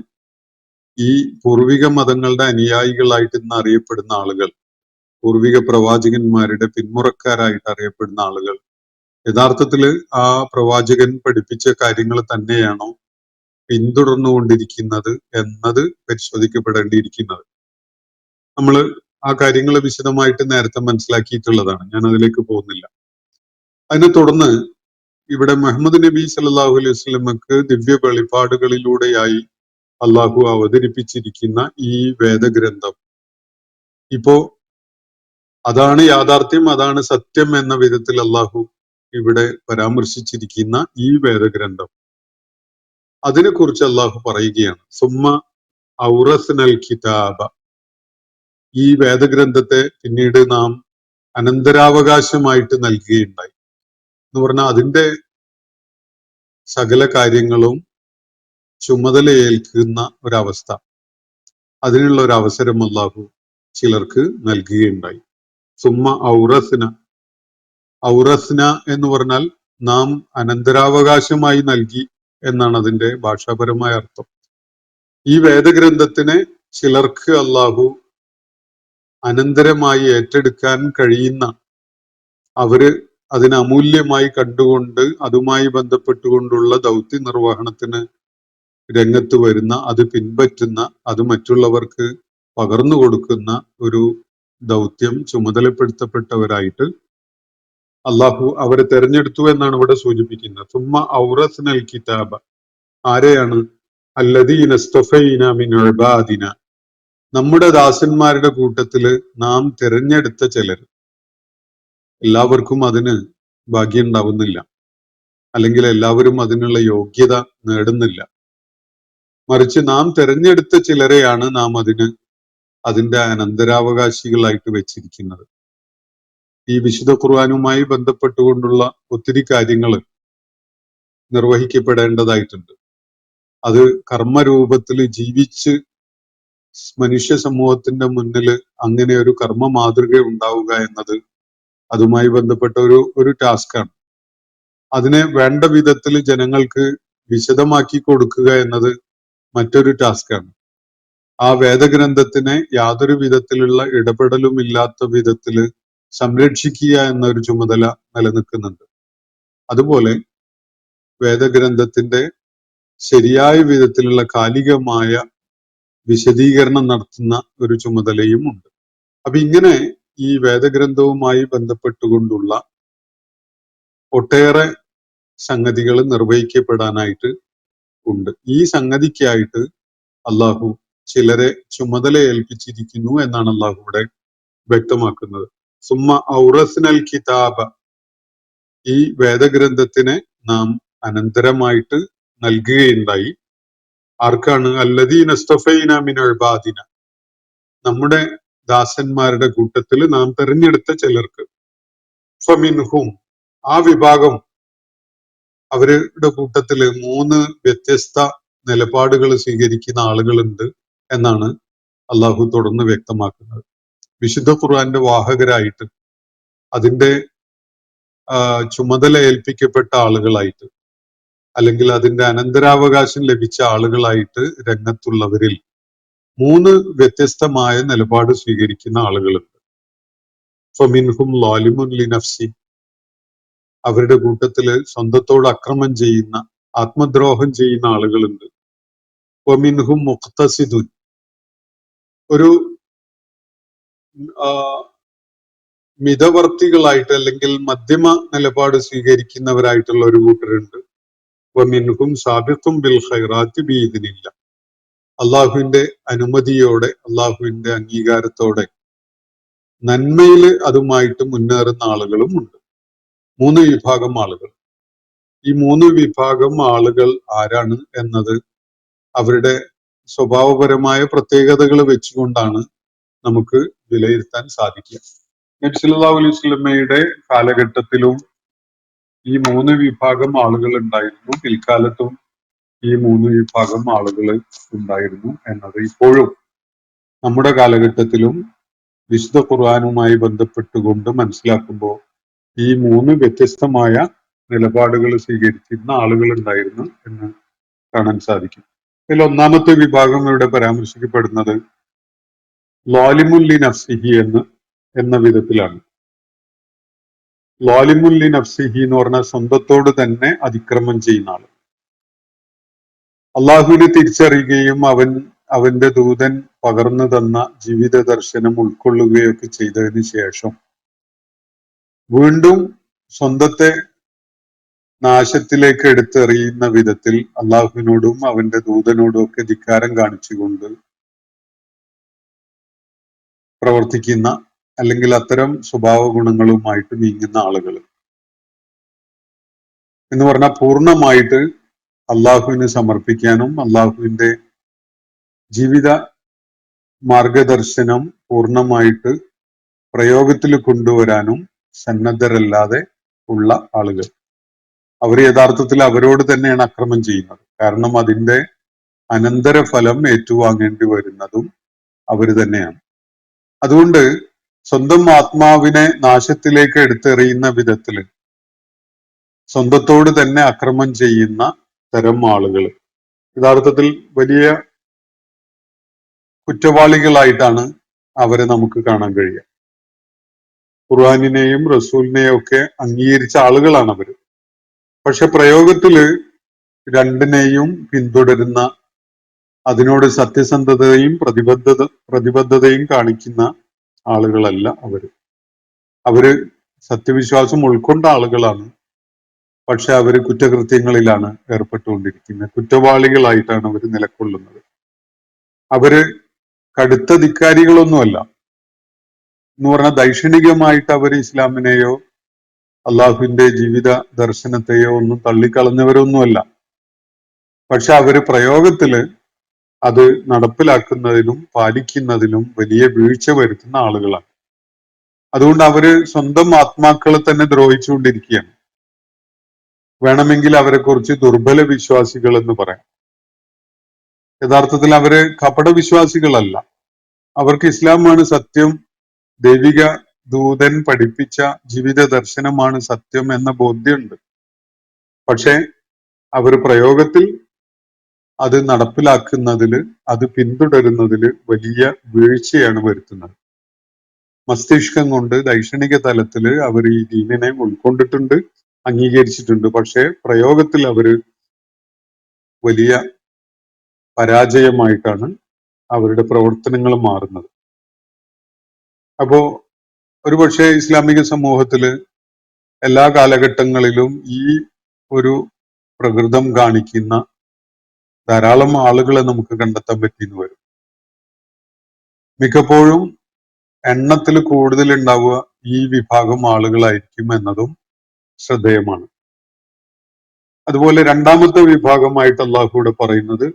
ഈ പൂർവിക മതങ്ങളുടെ അനുയായികളായിട്ട് ഇന്ന് അറിയപ്പെടുന്ന ആളുകൾ, പൂർവിക പ്രവാചകന്മാരുടെ പിന്മുറക്കാരായിട്ട് അറിയപ്പെടുന്ന ആളുകൾ യഥാർത്ഥത്തില് ആ പ്രവാചകൻ പഠിപ്പിച്ച കാര്യങ്ങൾ തന്നെയാണോ പിന്തുടർന്നുകൊണ്ടിരിക്കുന്നത് എന്നത് പരിശോധിക്കപ്പെടേണ്ടിയിരിക്കുന്നത്. നമ്മൾ ആ കാര്യങ്ങൾ വിശദമായിട്ട് നേരത്തെ മനസ്സിലാക്കിയിട്ടുള്ളതാണ്. ഞാൻ അതിലേക്ക് പോകുന്നില്ല. അതിനെ തുടർന്ന് ഇവിടെ മുഹമ്മദ് നബി സല്ലല്ലാഹു അലൈഹി വസല്ലമക്ക് ദിവ്യ വെളിപാടുകളിലൂടെയായി അള്ളാഹു അവതരിപ്പിച്ചിരിക്കുന്ന ഈ വേദഗ്രന്ഥം ഇപ്പോ അതാണ് യാഥാർത്ഥ്യം, അതാണ് സത്യം എന്ന വിധത്തിൽ അള്ളാഹു ഇവിടെ പരാമർശിച്ചിരിക്കുന്ന ഈ വേദഗ്രന്ഥം, അതിനെക്കുറിച്ച് അള്ളാഹു പറയുകയാണ്. സുമ്മ ഔറസ്നൽ കിതാബ, ഈ വേദഗ്രന്ഥത്തെ പിന്നീട് നാം അനന്തരാവകാശമായിട്ട് നൽകുകയുണ്ടായി എന്ന് പറഞ്ഞാൽ അതിന്റെ സകല കാര്യങ്ങളും ചുമതലയേൽക്കുന്ന ഒരവസ്ഥ, അതിനുള്ള ഒരു അവസരം അള്ളാഹു ചിലർക്ക് നൽകുകയുണ്ടായി. സുമ്മ ഔറസ്ന, ഔറസ്ന എന്ന് പറഞ്ഞാൽ നാം അനന്തരാവകാശമായി നൽകി എന്നാണ് അതിന്റെ ഭാഷാപരമായ അർത്ഥം. ഈ വേദഗ്രന്ഥത്തിനെ ചിലർക്ക് അള്ളാഹു അനന്തരമായി ഏറ്റെടുക്കാൻ കഴിയുന്ന, അവര് അതിനെ അമൂല്യമായി കണ്ടുകൊണ്ട് അതുമായി ബന്ധപ്പെട്ടുകൊണ്ടുള്ള ദൗത്യ നിർവഹണത്തിന് രംഗത്ത് വരുന്ന, അത് പിൻപറ്റുന്ന, അത് മറ്റുള്ളവർക്ക് പകർന്നു കൊടുക്കുന്ന ഒരു ദൗത്യം ചുമതലപ്പെടുത്തപ്പെട്ടവരായിട്ട് അള്ളാഹു അവരെ തെരഞ്ഞെടുത്തു എന്നാണ് ഇവിടെ സൂചിപ്പിക്കുന്നത്. സുമ്മ ഔറസ്നൽ കിതാബ, ആരെയാണ്? അല്ലദീന ഇസ്തഫൈന മിൻ ഇബാദിന, നമ്മുടെ ദാസന്മാരുടെ കൂട്ടത്തില് നാം തിരഞ്ഞെടുത്ത ചിലർ. എല്ലാവർക്കും അതിന് ഭാഗ്യം ഉണ്ടാവുന്നില്ല, അല്ലെങ്കിൽ എല്ലാവരും അതിനുള്ള യോഗ്യത നേടുന്നില്ല. മറിച്ച് നാം തിരഞ്ഞെടുത്ത ചിലരെയാണ് നാം അതിന്റെ അനന്തരാവകാശികളായിട്ട് വെച്ചിരിക്കുന്നത്. ഈ വിശുദ്ധ ഖുർആനുമായി ബന്ധപ്പെട്ടുകൊണ്ടുള്ള ഒത്തിരി കാര്യങ്ങൾ നിർവഹിക്കപ്പെടേണ്ടതായിട്ടുണ്ട്. അത് കർമ്മരൂപത്തിൽ ജീവിച്ച് മനുഷ്യ സമൂഹത്തിന്റെ മുന്നിൽ അങ്ങനെ ഒരു കർമ്മ മാതൃക ഉണ്ടാവുക എന്നത് അതുമായി ബന്ധപ്പെട്ട ഒരു ടാസ്ക്കാണ്. അതിനെ വേണ്ട വിധത്തിൽ ജനങ്ങൾക്ക് വിശദമാക്കി കൊടുക്കുക എന്നത് മറ്റൊരു ടാസ്ക്കാണ്. ആ വേദഗ്രന്ഥത്തിനെ യാതൊരു വിധത്തിലുള്ള ഇടപെടലും ഇല്ലാത്ത വിധത്തിൽ സംരക്ഷിക്കുക എന്നൊരു ചുമതല നിലനിൽക്കുന്നുണ്ട്. അതുപോലെ വേദഗ്രന്ഥത്തിന്റെ ശരിയായ വിധത്തിലുള്ള കാലികമായ വിശദീകരണം നടത്തുന്ന ഒരു ചുമതലയും ഉണ്ട്. അപ്പൊ ഇങ്ങനെ ഈ വേദഗ്രന്ഥവുമായി ബന്ധപ്പെട്ടുകൊണ്ടുള്ള ഒട്ടേറെ സംഗതികൾ നിർവഹിക്കപ്പെടാനായിട്ട് ഉണ്ട്. ഈ സംഗതിക്കായിട്ട് അള്ളാഹു ചിലരെ ചുമതല ഏൽപ്പിച്ചിരിക്കുന്നു എന്നാണ് അള്ളാഹു ഇവിടെ വ്യക്തമാക്കുന്നത്. സുമ്മ ഔറസ്നൽ കിതാബ, ഈ വേദഗ്രന്ഥത്തിനെ നാം അനന്തരമായിട്ട് നൽകുകയുണ്ടായി. ആർക്കാണ്? അല്ലദീന ഇസ്തഫൈന മിൻ ഇബാദിന, നമ്മുടെ ദാസന്മാരുടെ കൂട്ടത്തിൽ നാം തെരഞ്ഞെടുത്ത ചിലർക്ക്. ഫമിൻഹും, ആ വിഭാഗം, അവരുടെ കൂട്ടത്തില് 3 വ്യത്യസ്ത നിലപാടുകൾ സ്വീകരിക്കുന്ന ആളുകളുണ്ട് എന്നാണ് അള്ളാഹു തുടർന്ന് വ്യക്തമാക്കുന്നത്. വിശുദ്ധ ഖുർആന്റെ വാഹകരായിട്ട്, അതിന്റെ ചുമതല ഏൽപ്പിക്കപ്പെട്ട ആളുകളായിട്ട്, അല്ലെങ്കിൽ അതിന്റെ അനന്തരാവകാശം ലഭിച്ച ആളുകളായിട്ട് രംഗത്തുള്ളവരിൽ 3 വ്യത്യസ്തമായ നിലപാട് സ്വീകരിക്കുന്ന ആളുകളുണ്ട്. ഫമിൻഹും ലാലിമുൻ ലിനഫ്സി, അവരുടെ കൂട്ടത്തില് സ്വന്തത്തോട് അക്രമം ചെയ്യുന്ന, ആത്മദ്രോഹം ചെയ്യുന്ന ആളുകളുണ്ട്. വമിൻഹും മുഖ്തസിദുൻ, ഒരു മിതവർത്തികളായിട്ട് അല്ലെങ്കിൽ മധ്യമ നിലപാട് സ്വീകരിക്കുന്നവരായിട്ടുള്ള ഒരു കൂട്ടരുണ്ട്. വമിൻഹും സാബിഖും ബിൽ ഖൈറാത്തി ബിഇദ്നില്ല, അള്ളാഹുവിന്റെ അനുമതിയോടെ, അള്ളാഹുവിന്റെ അംഗീകാരത്തോടെ നന്മയില് അതുമായിട്ട് മുന്നേറുന്ന ആളുകളും ഉണ്ട്. മൂന്ന് വിഭാഗം ആളുകൾ. ഈ മൂന്ന് വിഭാഗം ആളുകൾ ആരാണ് എന്നത് അവരുടെ സ്വഭാവപരമായ പ്രത്യേകതകൾ വെച്ചുകൊണ്ടാണ് നമുക്ക് വിലയിരുത്താൻ സാധിക്കുക. നബി സല്ലല്ലാഹു അലൈഹി വസല്ലമയുടെ കാലഘട്ടത്തിലും ഈ മൂന്ന് വിഭാഗം ആളുകൾ ഉണ്ടായിരുന്നു, പിൽക്കാലത്തും ഈ മൂന്ന് വിഭാഗം ആളുകൾ ഉണ്ടായിരുന്നു എന്നത് ഇപ്പോഴും നമ്മുടെ കാലഘട്ടത്തിലും വിശുദ്ധ ഖുർആനുമായി ബന്ധപ്പെട്ടുകൊണ്ട് മനസ്സിലാക്കുമ്പോൾ ഈ മൂന്ന് വ്യത്യസ്തമായ നിലപാടുകൾ സ്വീകരിച്ചിരുന്ന ആളുകൾ ഉണ്ടായിരുന്നു എന്ന് കാണാൻ സാധിക്കും. ഇതിൽ ഒന്നാമത്തെ വിഭാഗം ഇവിടെ പരാമർശിക്കപ്പെടുന്നത് ലാലിമുല്ലി നഫ്സിഹി എന്ന വിധത്തിലാണ്. ലാലിമുല്ലി നഫ്സിഹി എന്ന് പറഞ്ഞാൽ സ്വന്തത്തോട് തന്നെ അതിക്രമം ചെയ്യുന്ന ആൾ. അള്ളാഹുവിനെ തിരിച്ചറിയുകയും അവന്റെ ദൂതൻ പകർന്നു തന്ന ജീവിത ദർശനം ഉൾക്കൊള്ളുകയൊക്കെ ചെയ്തതിന് ശേഷം വീണ്ടും സ്വന്തത്തെ നാശത്തിലേക്ക് എടുത്തെറിയുന്ന വിധത്തിൽ അള്ളാഹുവിനോടും അവന്റെ ദൂതനോടും ഒക്കെ ധിക്കാരം കാണിച്ചുകൊണ്ട് പ്രവർത്തിക്കുന്ന അല്ലെങ്കിൽ അത്തരം സ്വഭാവ ഗുണങ്ങളുമായിട്ട് നീങ്ങുന്ന ആളുകൾ എന്ന് പറഞ്ഞാൽ പൂർണ്ണമായിട്ട് അള്ളാഹുവിന് സമർപ്പിക്കാനും അള്ളാഹുവിന്റെ ജീവിത മാർഗദർശനം പൂർണ്ണമായിട്ട് പ്രയോഗത്തിൽ കൊണ്ടുവരാനും സന്നദ്ധരല്ലാതെ ഉള്ള ആളുകൾ. അവർ യഥാർത്ഥത്തിൽ അവരോട് തന്നെയാണ് അക്രമം ചെയ്യുന്നത്. കാരണം അതിന്റെ അനന്തരഫലം ഏറ്റുവാങ്ങേണ്ടി വരുന്നതും അവർ തന്നെയാണ്. അതുകൊണ്ട് സ്വന്തം ആത്മാവിനെ നാശത്തിലേക്ക് എടുത്തെറിയുന്ന വിധത്തില് സ്വന്തത്തോട് തന്നെ അക്രമം ചെയ്യുന്ന തരം ആളുകൾ യഥാർത്ഥത്തിൽ വലിയ കുറ്റവാളികളായിട്ടാണ് അവരെ നമുക്ക് കാണാൻ കഴിയുക. ഖുർആനിനെയും റസൂലിനെയും ഒക്കെ അംഗീകരിച്ച ആളുകളാണ് അവര്. പക്ഷെ പ്രയോഗത്തില് രണ്ടിനെയും പിന്തുടരുന്ന, അതിനോട് സത്യസന്ധതയും പ്രതിബദ്ധതയും കാണിക്കുന്ന ആളുകളല്ല അവര്. അവര് സത്യവിശ്വാസം ഉൾക്കൊണ്ട ആളുകളാണ്. പക്ഷെ അവര് കുറ്റകൃത്യങ്ങളിലാണ് ഏർപ്പെട്ടുകൊണ്ടിരിക്കുന്നത്. കുറ്റവാളികളായിട്ടാണ് അവർ നിലകൊള്ളുന്നത്. അവര് കടുത്ത ധിക്കാരികളൊന്നുമല്ല എന്ന് പറഞ്ഞാൽ ദൈക്ഷണികമായിട്ട് അവർ ഇസ്ലാമിനെയോ അള്ളാഹുവിന്റെ ജീവിത ദർശനത്തെയോ ഒന്നും തള്ളിക്കളഞ്ഞവരൊന്നുമല്ല. പക്ഷെ അവര് പ്രയോഗത്തില് അത് നടപ്പിലാക്കുന്നതിലും പാലിക്കുന്നതിലും വലിയ വീഴ്ച വരുത്തുന്ന ആളുകളാണ്. അതുകൊണ്ട് അവര് സ്വന്തം ആത്മാക്കളെ തന്നെ ദ്രോഹിച്ചുകൊണ്ടിരിക്കുകയാണ്. വേണമെങ്കിൽ അവരെ കുറിച്ച് ദുർബല വിശ്വാസികൾ എന്ന് പറയാം. യഥാർത്ഥത്തിൽ അവര് കപട വിശ്വാസികളല്ല. അവർക്ക് ഇസ്ലാമാണ് സത്യം, ദൈവിക ദൂതൻ പഠിപ്പിച്ച ജീവിത ദർശനമാണ് സത്യം എന്ന ബോധ്യമുണ്ട്. പക്ഷെ അവർ പ്രയോഗത്തിൽ അത് നടപ്പിലാക്കുന്നതില്, അത് പിന്തുടരുന്നതില് വലിയ വീഴ്ചയാണ് വരുത്തുന്നത്. മസ്തിഷ്കം കൊണ്ട് ദൈക്ഷണിക തലത്തില് അവർ ഈ ദീനിനെ ഉൾക്കൊണ്ടിട്ടുണ്ട്, അംഗീകരിച്ചിട്ടുണ്ട്. പക്ഷെ പ്രയോഗത്തിൽ അവര് വലിയ പരാജയമായിട്ടാണ് അവരുടെ പ്രവർത്തനങ്ങൾ മാറുന്നത്. അപ്പോ ഒരുപക്ഷെ ഇസ്ലാമിക സമൂഹത്തില് എല്ലാ കാലഘട്ടങ്ങളിലും ഈ ഒരു പ്രകൃതം കാണിക്കുന്ന ധാരാളം ആളുകളെ നമുക്ക് കണ്ടെത്താൻ പറ്റിയെന്ന് വരും. മിക്കപ്പോഴും എണ്ണത്തിൽ കൂടുതൽ ഉണ്ടാവുക ഈ വിഭാഗം ആളുകളായിരിക്കും എന്നതും ശ്രദ്ധേയമാണ്. അതുപോലെ രണ്ടാമത്തെ വിഭാഗമായിട്ട് അള്ളാഹുവിടെ പറയുന്നത്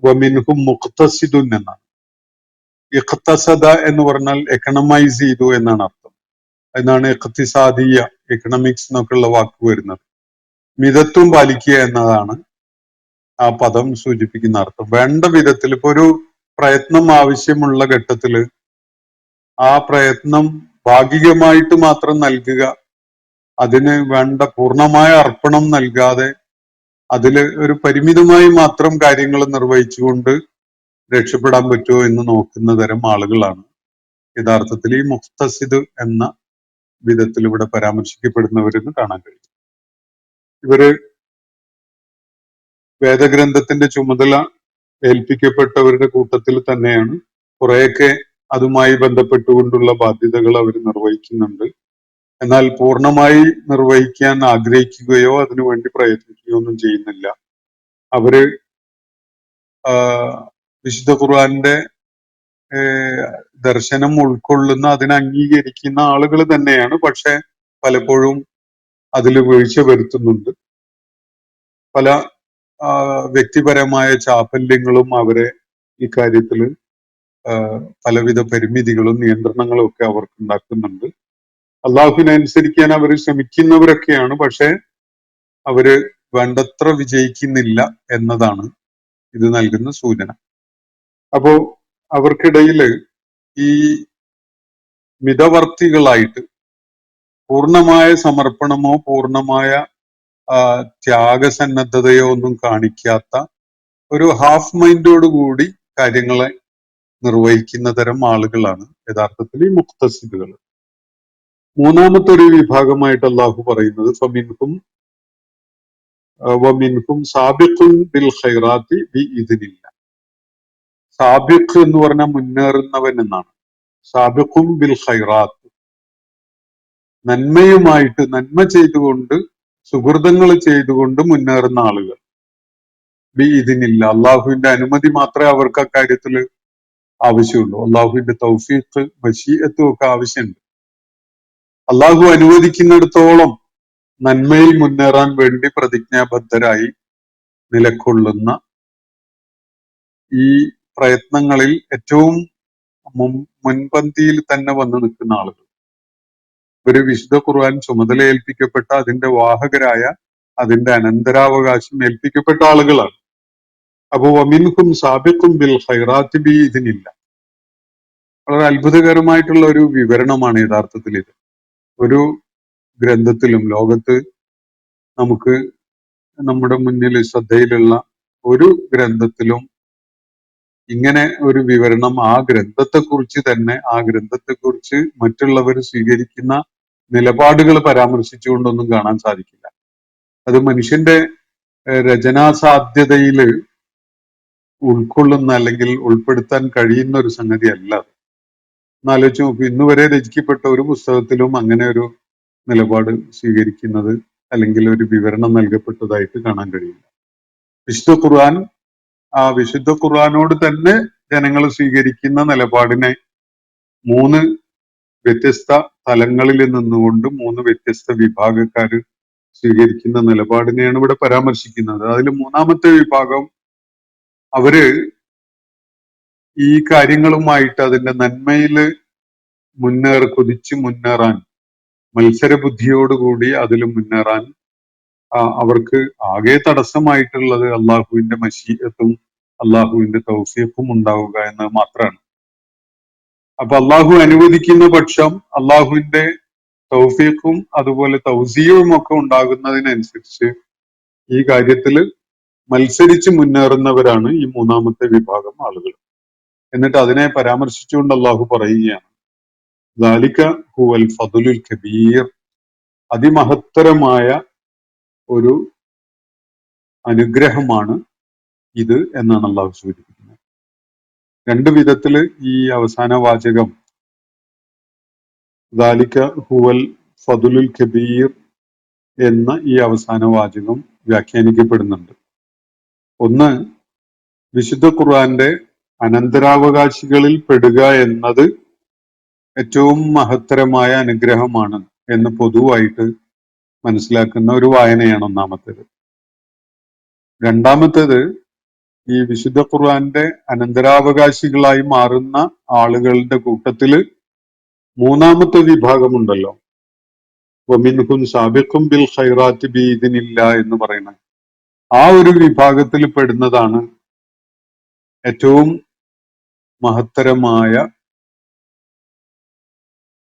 വമിൻഹും മുഖ്തസിദുൻ എന്നാണ്. ഇഖ്തസദ എന്ന് പറഞ്ഞാൽ എക്കണമൈസ് ചെയ്തു എന്നാണ് അർത്ഥം. എന്നാണ് ഇഖ്തിസാദിയ, എക്കണമിക്സ് എന്നൊക്കെയുള്ള വാക്ക് വരുന്നത്. മിതത്വം പാലിക്കുക എന്നതാണ് ആ പദം സൂചിപ്പിക്കുന്ന അർത്ഥം. വേണ്ട വിധത്തിൽ ഇപ്പൊ ഒരു പ്രയത്നം ആവശ്യമുള്ള ഘട്ടത്തില് ആ പ്രയത്നം ഭാഗികമായിട്ട് മാത്രം നൽകുക, അതിന് വേണ്ട പൂർണ്ണമായ അർപ്പണം നൽകാതെ അതിൽ ഒരു പരിമിതമായി മാത്രം കാര്യങ്ങൾ നിർവഹിച്ചുകൊണ്ട് രക്ഷപ്പെടാൻ പറ്റുമോ എന്ന് നോക്കുന്ന തരം ആളുകളാണ് യഥാർത്ഥത്തിൽ ഈ മുഖ്തസിദ് എന്ന വിധത്തിൽ ഇവിടെ പരാമർശിക്കപ്പെടുന്നവരെന്ന് കാണാൻ കഴിയും. ഇവര് വേദഗ്രന്ഥത്തിന്റെ ചുമതല ഏൽപ്പിക്കപ്പെട്ടവരുടെ കൂട്ടത്തിൽ തന്നെയാണ്. കുറെയൊക്കെ അതുമായി ബന്ധപ്പെട്ടുകൊണ്ടുള്ള ബാധ്യതകൾ അവർ നിർവഹിക്കുന്നുണ്ട്. എന്നാൽ പൂർണ്ണമായി നിർവഹിക്കാൻ ആഗ്രഹിക്കുകയോ അതിനുവേണ്ടി പ്രയത്നിക്കുകയോ ഒന്നും ചെയ്യുന്നില്ല. അവര് വിശുദ്ധ ഖുർആന്റെ ദർശനം ഉൾക്കൊള്ളുന്ന, അതിനെ അംഗീകരിക്കുന്ന ആളുകൾ തന്നെയാണ്. പക്ഷെ പലപ്പോഴും അതിൽ വീഴ്ച വരുത്തുന്നുണ്ട്. പല വ്യക്തിപരമായ ചാപല്യങ്ങളും അവരെ ഈ കാര്യത്തിൽ പലവിധ പരിമിതികളും നിയന്ത്രണങ്ങളും ഒക്കെ അവർക്ക് ഉണ്ടാക്കുന്നുണ്ട്. അള്ളാഹുവിനെ അനുസരിക്കാൻ അവർ ശ്രമിക്കുന്നവരൊക്കെയാണ്, പക്ഷെ അവര് വേണ്ടത്ര വിജയിക്കുന്നില്ല എന്നതാണ് ഇത് നൽകുന്ന സൂചന. അപ്പോ അവർക്കിടയിൽ ഈ മിതവർത്തികളായിട്ട് പൂർണ്ണമായ സമർപ്പണമോ പൂർണ്ണമായ ത്യാഗസന്നദ്ധതയോ ഒന്നും കാണിക്കാത്ത ഒരു ഹാഫ് മൈൻഡോട് കൂടി കാര്യങ്ങളെ നിർവഹിക്കുന്ന തരം ആളുകളാണ് യഥാർത്ഥത്തിൽ ഈ മുഖ്തസിദുകൾ. മൂന്നാമത്തെ ഒരു വിഭാഗമായിട്ട് അള്ളാഹു പറയുന്നത് വമിൻഹും സാബിഖുൻ ബിൽ ഖൈറാത്തി ബിഇദ്നില്ല. സാബിഖ് എന്ന് പറഞ്ഞാൽ മുന്നേറുന്നവൻ എന്നാണ്. സാബിഖും ബിൽ ഖൈറാത്ത്, നന്മയുമായിട്ട് നന്മ ചെയ്തുകൊണ്ട് സുഹൃതങ്ങൾ ചെയ്തുകൊണ്ട് മുന്നേറുന്ന ആളുകൾ. ബിഇദ്നില്ല, അള്ളാഹുവിന്റെ അനുമതി മാത്രമേ അവർക്ക് അക്കാര്യത്തിൽ ആവശ്യമുള്ളൂ. അള്ളാഹുവിന്റെ തൗഫീഖ് മശീഅത്തും ഒക്കെ ആവശ്യമുണ്ട്. അള്ളാഹു അനുവദിക്കുന്നിടത്തോളം നന്മയിൽ മുന്നേറാൻ വേണ്ടി പ്രതിജ്ഞാബദ്ധരായി നിലകൊള്ളുന്ന ഈ പ്രയത്നങ്ങളിൽ ഏറ്റവും മുൻപന്തിയിൽ തന്നെ വന്നു നിൽക്കുന്ന ആളുകൾ, ഒരു വിശുദ്ധ ഖുർആൻ ചുമതല ഏൽപ്പിക്കപ്പെട്ട അതിന്റെ വാഹകരായ, അതിന്റെ അനന്തരാവകാശം ഏൽപ്പിക്കപ്പെട്ട ആളുകളാണ്. അപ്പൊ വമിൻഹും സാബിഖും ബിൽ ഖൈറാത്തി ബിഇദ്നില്ല. വളരെ അത്ഭുതകരമായിട്ടുള്ള ഒരു വിവരണമാണ് യഥാർത്ഥത്തിൽ ഇത്. ഒരു ഗ്രന്ഥത്തിലും ലോകത്ത് നമുക്ക് നമ്മുടെ മുന്നിൽ ശ്രദ്ധയിലുള്ള ഒരു ഗ്രന്ഥത്തിലും ഇങ്ങനെ ഒരു വിവരണം ആ ഗ്രന്ഥത്തെക്കുറിച്ച് തന്നെ, ആ ഗ്രന്ഥത്തെക്കുറിച്ച് മറ്റുള്ളവർ സ്വീകരിക്കുന്ന നിലപാടുകൾ പരാമർശിച്ചുകൊണ്ടൊന്നും കാണാൻ സാധിക്കില്ല. അത് മനുഷ്യന്റെ രചനാ സാധ്യതയിൽ ഉൾക്കൊള്ളുന്ന അല്ലെങ്കിൽ ഉൾപ്പെടുത്താൻ കഴിയുന്ന ഒരു സംഗതിയല്ല. എന്നാലോചിച്ച് നോക്കൂ, ഇന്നുവരെ രചിക്കപ്പെട്ട ഒരു പുസ്തകത്തിലും അങ്ങനെ ഒരു നിലപാട് സ്വീകരിക്കുന്നത് അല്ലെങ്കിൽ ഒരു വിവരണം നൽകപ്പെട്ടതായിട്ട് കാണാൻ കഴിയില്ല. വിശുദ്ധ ഖുർആൻ, ആ വിശുദ്ധ ഖുർആനോട് തന്നെ ജനങ്ങൾ സ്വീകരിക്കുന്ന നിലപാടിനെ മൂന്ന് വ്യത്യസ്ത തലങ്ങളിൽ നിന്നുകൊണ്ട് മൂന്ന് വ്യത്യസ്ത വിഭാഗക്കാർ സ്വീകരിക്കുന്ന നിലപാടിനെയാണ് ഇവിടെ പരാമർശിക്കുന്നത്. അതിൽ മൂന്നാമത്തെ വിഭാഗം, അവര് ഈ കാര്യങ്ങളുമായിട്ട് അതിന്റെ നന്മയിൽ കുതിച്ച് മുന്നേറാൻ, മത്സരബുദ്ധിയോടുകൂടി അതിൽ മുന്നേറാൻ അവർക്ക് ആകെ തടസ്സമായിട്ടുള്ളത് അള്ളാഹുവിന്റെ മശീഅത്തും അള്ളാഹുവിന്റെ തൗഫീഖും ഉണ്ടാവുക എന്നത് മാത്രമാണ്. അപ്പൊ അള്ളാഹു അനുവദിക്കുന്ന പക്ഷം അള്ളാഹുവിന്റെ തൗഫീഖും അതുപോലെ തൗസിയും ഒക്കെ ഉണ്ടാകുന്നതിനനുസരിച്ച് ഈ കാര്യത്തിൽ മത്സരിച്ച് മുന്നേറുന്നവരാണ് ഈ മൂന്നാമത്തെ വിഭാഗം ആളുകൾ. എന്നിട്ട് അതിനെ പരാമർശിച്ചുകൊണ്ട് അള്ളാഹു പറയുകയാണ്, ദാലിക ഹുവൽ ഫദ്ലുൽ കബീർ, അതിമഹത്തരമായ ഒരു അനുഗ്രഹമാണ് ഇത് എന്നാണ് അള്ളാഹു സൂചിപ്പിക്കുന്നത്. രണ്ടു വിധത്തില് ഈ അവസാന വാചകം ദാലിക ഹുവൽ ഫദ്ലുൽ കബീർ എന്ന ഈ അവസാന വാചകം വ്യാഖ്യാനിക്കപ്പെടുന്നുണ്ട്. ഒന്ന്, വിശുദ്ധ ഖുർആന്റെ അനന്തരാവകാശികളിൽ പെടുക എന്നത് ഏറ്റവും മഹത്തരമായ അനുഗ്രഹമാണ് എന്ന് പൊതുവായിട്ട് മനസ്സിലാക്കുന്ന ഒരു വായനയാണ് ഒന്നാമത്തേത്. രണ്ടാമത്തേത്, ഈ വിശുദ്ധ ഖുർആന്റെ അനന്തരാവകാശികളായി മാറുന്ന ആളുകളുടെ കൂട്ടത്തില് മൂന്നാമത്തെ വിഭാഗമുണ്ടല്ലോ, വമിൻഹും സാബിഖും ബിൽ ഖൈറാത്തി ബിഇദ്നില്ല എന്ന് പറയുന്നത്, ആ ഒരു വിഭാഗത്തിൽ പെടുന്നതാണ് ഏറ്റവും മഹത്തരമായ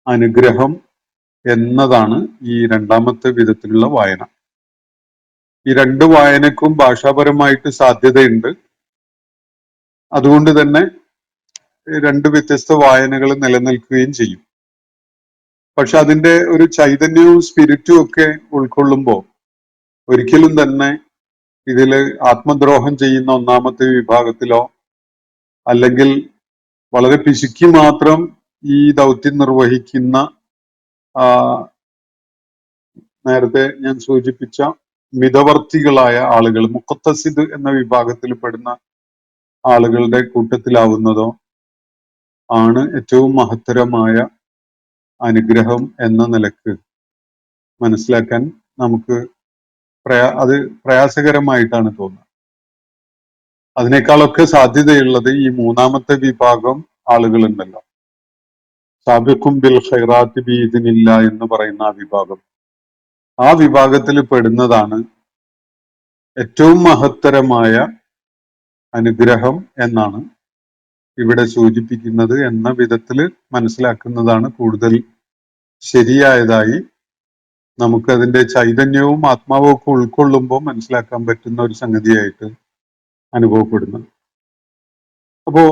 അനുഗ്രഹം എന്നതാണ് ഈ രണ്ടാമത്തെ വിധത്തിലുള്ള വായന. ഈ രണ്ട് വായനക്കും ഭാഷാപരമായിട്ട് സാധ്യതയുണ്ട്. അതുകൊണ്ട് തന്നെ രണ്ട് വ്യത്യസ്ത വായനകൾ നിലനിൽക്കുകയും ചെയ്യും. പക്ഷെ അതിന്റെ ഒരു ചൈതന്യവും സ്പിരിറ്റും ഒക്കെ ഉൾക്കൊള്ളുമ്പോൾ ഒരിക്കലും തന്നെ ഇതില് ആത്മദ്രോഹം ചെയ്യുന്ന ഒന്നാമത്തെ വിഭാഗത്തിലോ അല്ലെങ്കിൽ വളരെ പിശുക്കി മാത്രം ഈ ദൗത്യം നിർവഹിക്കുന്ന നേരത്തെ ഞാൻ സൂചിപ്പിച്ച മിതവർത്തികളായ ആളുകൾ, മുഖത്തസിദ് എന്ന വിഭാഗത്തിൽ പെടുന്ന ആളുകളുടെ കൂട്ടത്തിലാവുന്നതോ ആണ് ഏറ്റവും മഹത്തരമായ അനുഗ്രഹം എന്ന നിലക്ക് മനസ്സിലാക്കാൻ നമുക്ക് അത് പ്രയാസകരമായിട്ടാണ് തോന്നുന്നത്. അതിനേക്കാളൊക്കെ സാധ്യതയുള്ളത് ഈ മൂന്നാമത്തെ വിഭാഗം ആളുകളുണ്ടല്ലോ, സാബിഖും ബിൽ ഖൈറാത്തി ബിഇദ്നില്ലാ എന്ന് പറയുന്ന ആ വിഭാഗം. ആ വിഭാഗത്തിൽ പെടുന്നതാണ് ഏറ്റവും മഹത്തരമായ അനുഗ്രഹം എന്നാണ് ഇവിടെ സൂചിപ്പിക്കുന്നത് എന്ന വിധത്തിൽ മനസ്സിലാക്കുന്നതാണ് കൂടുതൽ ശരിയായതായി നമുക്കതിന്റെ ചൈതന്യവും ആത്മാവും ഒക്കെ ഉൾക്കൊള്ളുമ്പോൾ മനസ്സിലാക്കാൻ പറ്റുന്ന ഒരു സംഗതിയായിട്ട് അനുഭവപ്പെടുന്നത്. അപ്പോ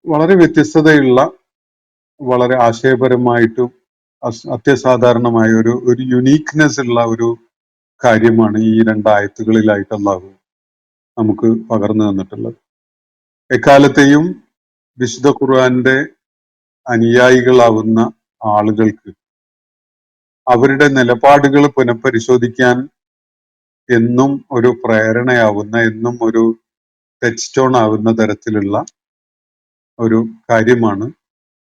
വളരെ വ്യത്യസ്തതയുള്ള, വളരെ ആശയപരമായിട്ടും അത്യസാധാരണമായ ഒരു യുണീക്നെസ് ഉള്ള ഒരു കാര്യമാണ് ഈ രണ്ടായത്തുകളിലായിട്ട് അള്ളാഹു നമുക്ക് പകർന്നു തന്നിട്ടുള്ളത്. എക്കാലത്തെയും വിശുദ്ധ ഖുർആന്റെ അനുയായികളാവുന്ന ആളുകൾക്ക് അവരുടെ നിലപാടുകൾ പുനഃപരിശോധിക്കാൻ എന്നും ഒരു പ്രേരണയാവുന്ന, എന്നും ഒരു ടച്ച് സ്റ്റോൺ ആവുന്ന തരത്തിലുള്ള ഒരു കാര്യമാണ്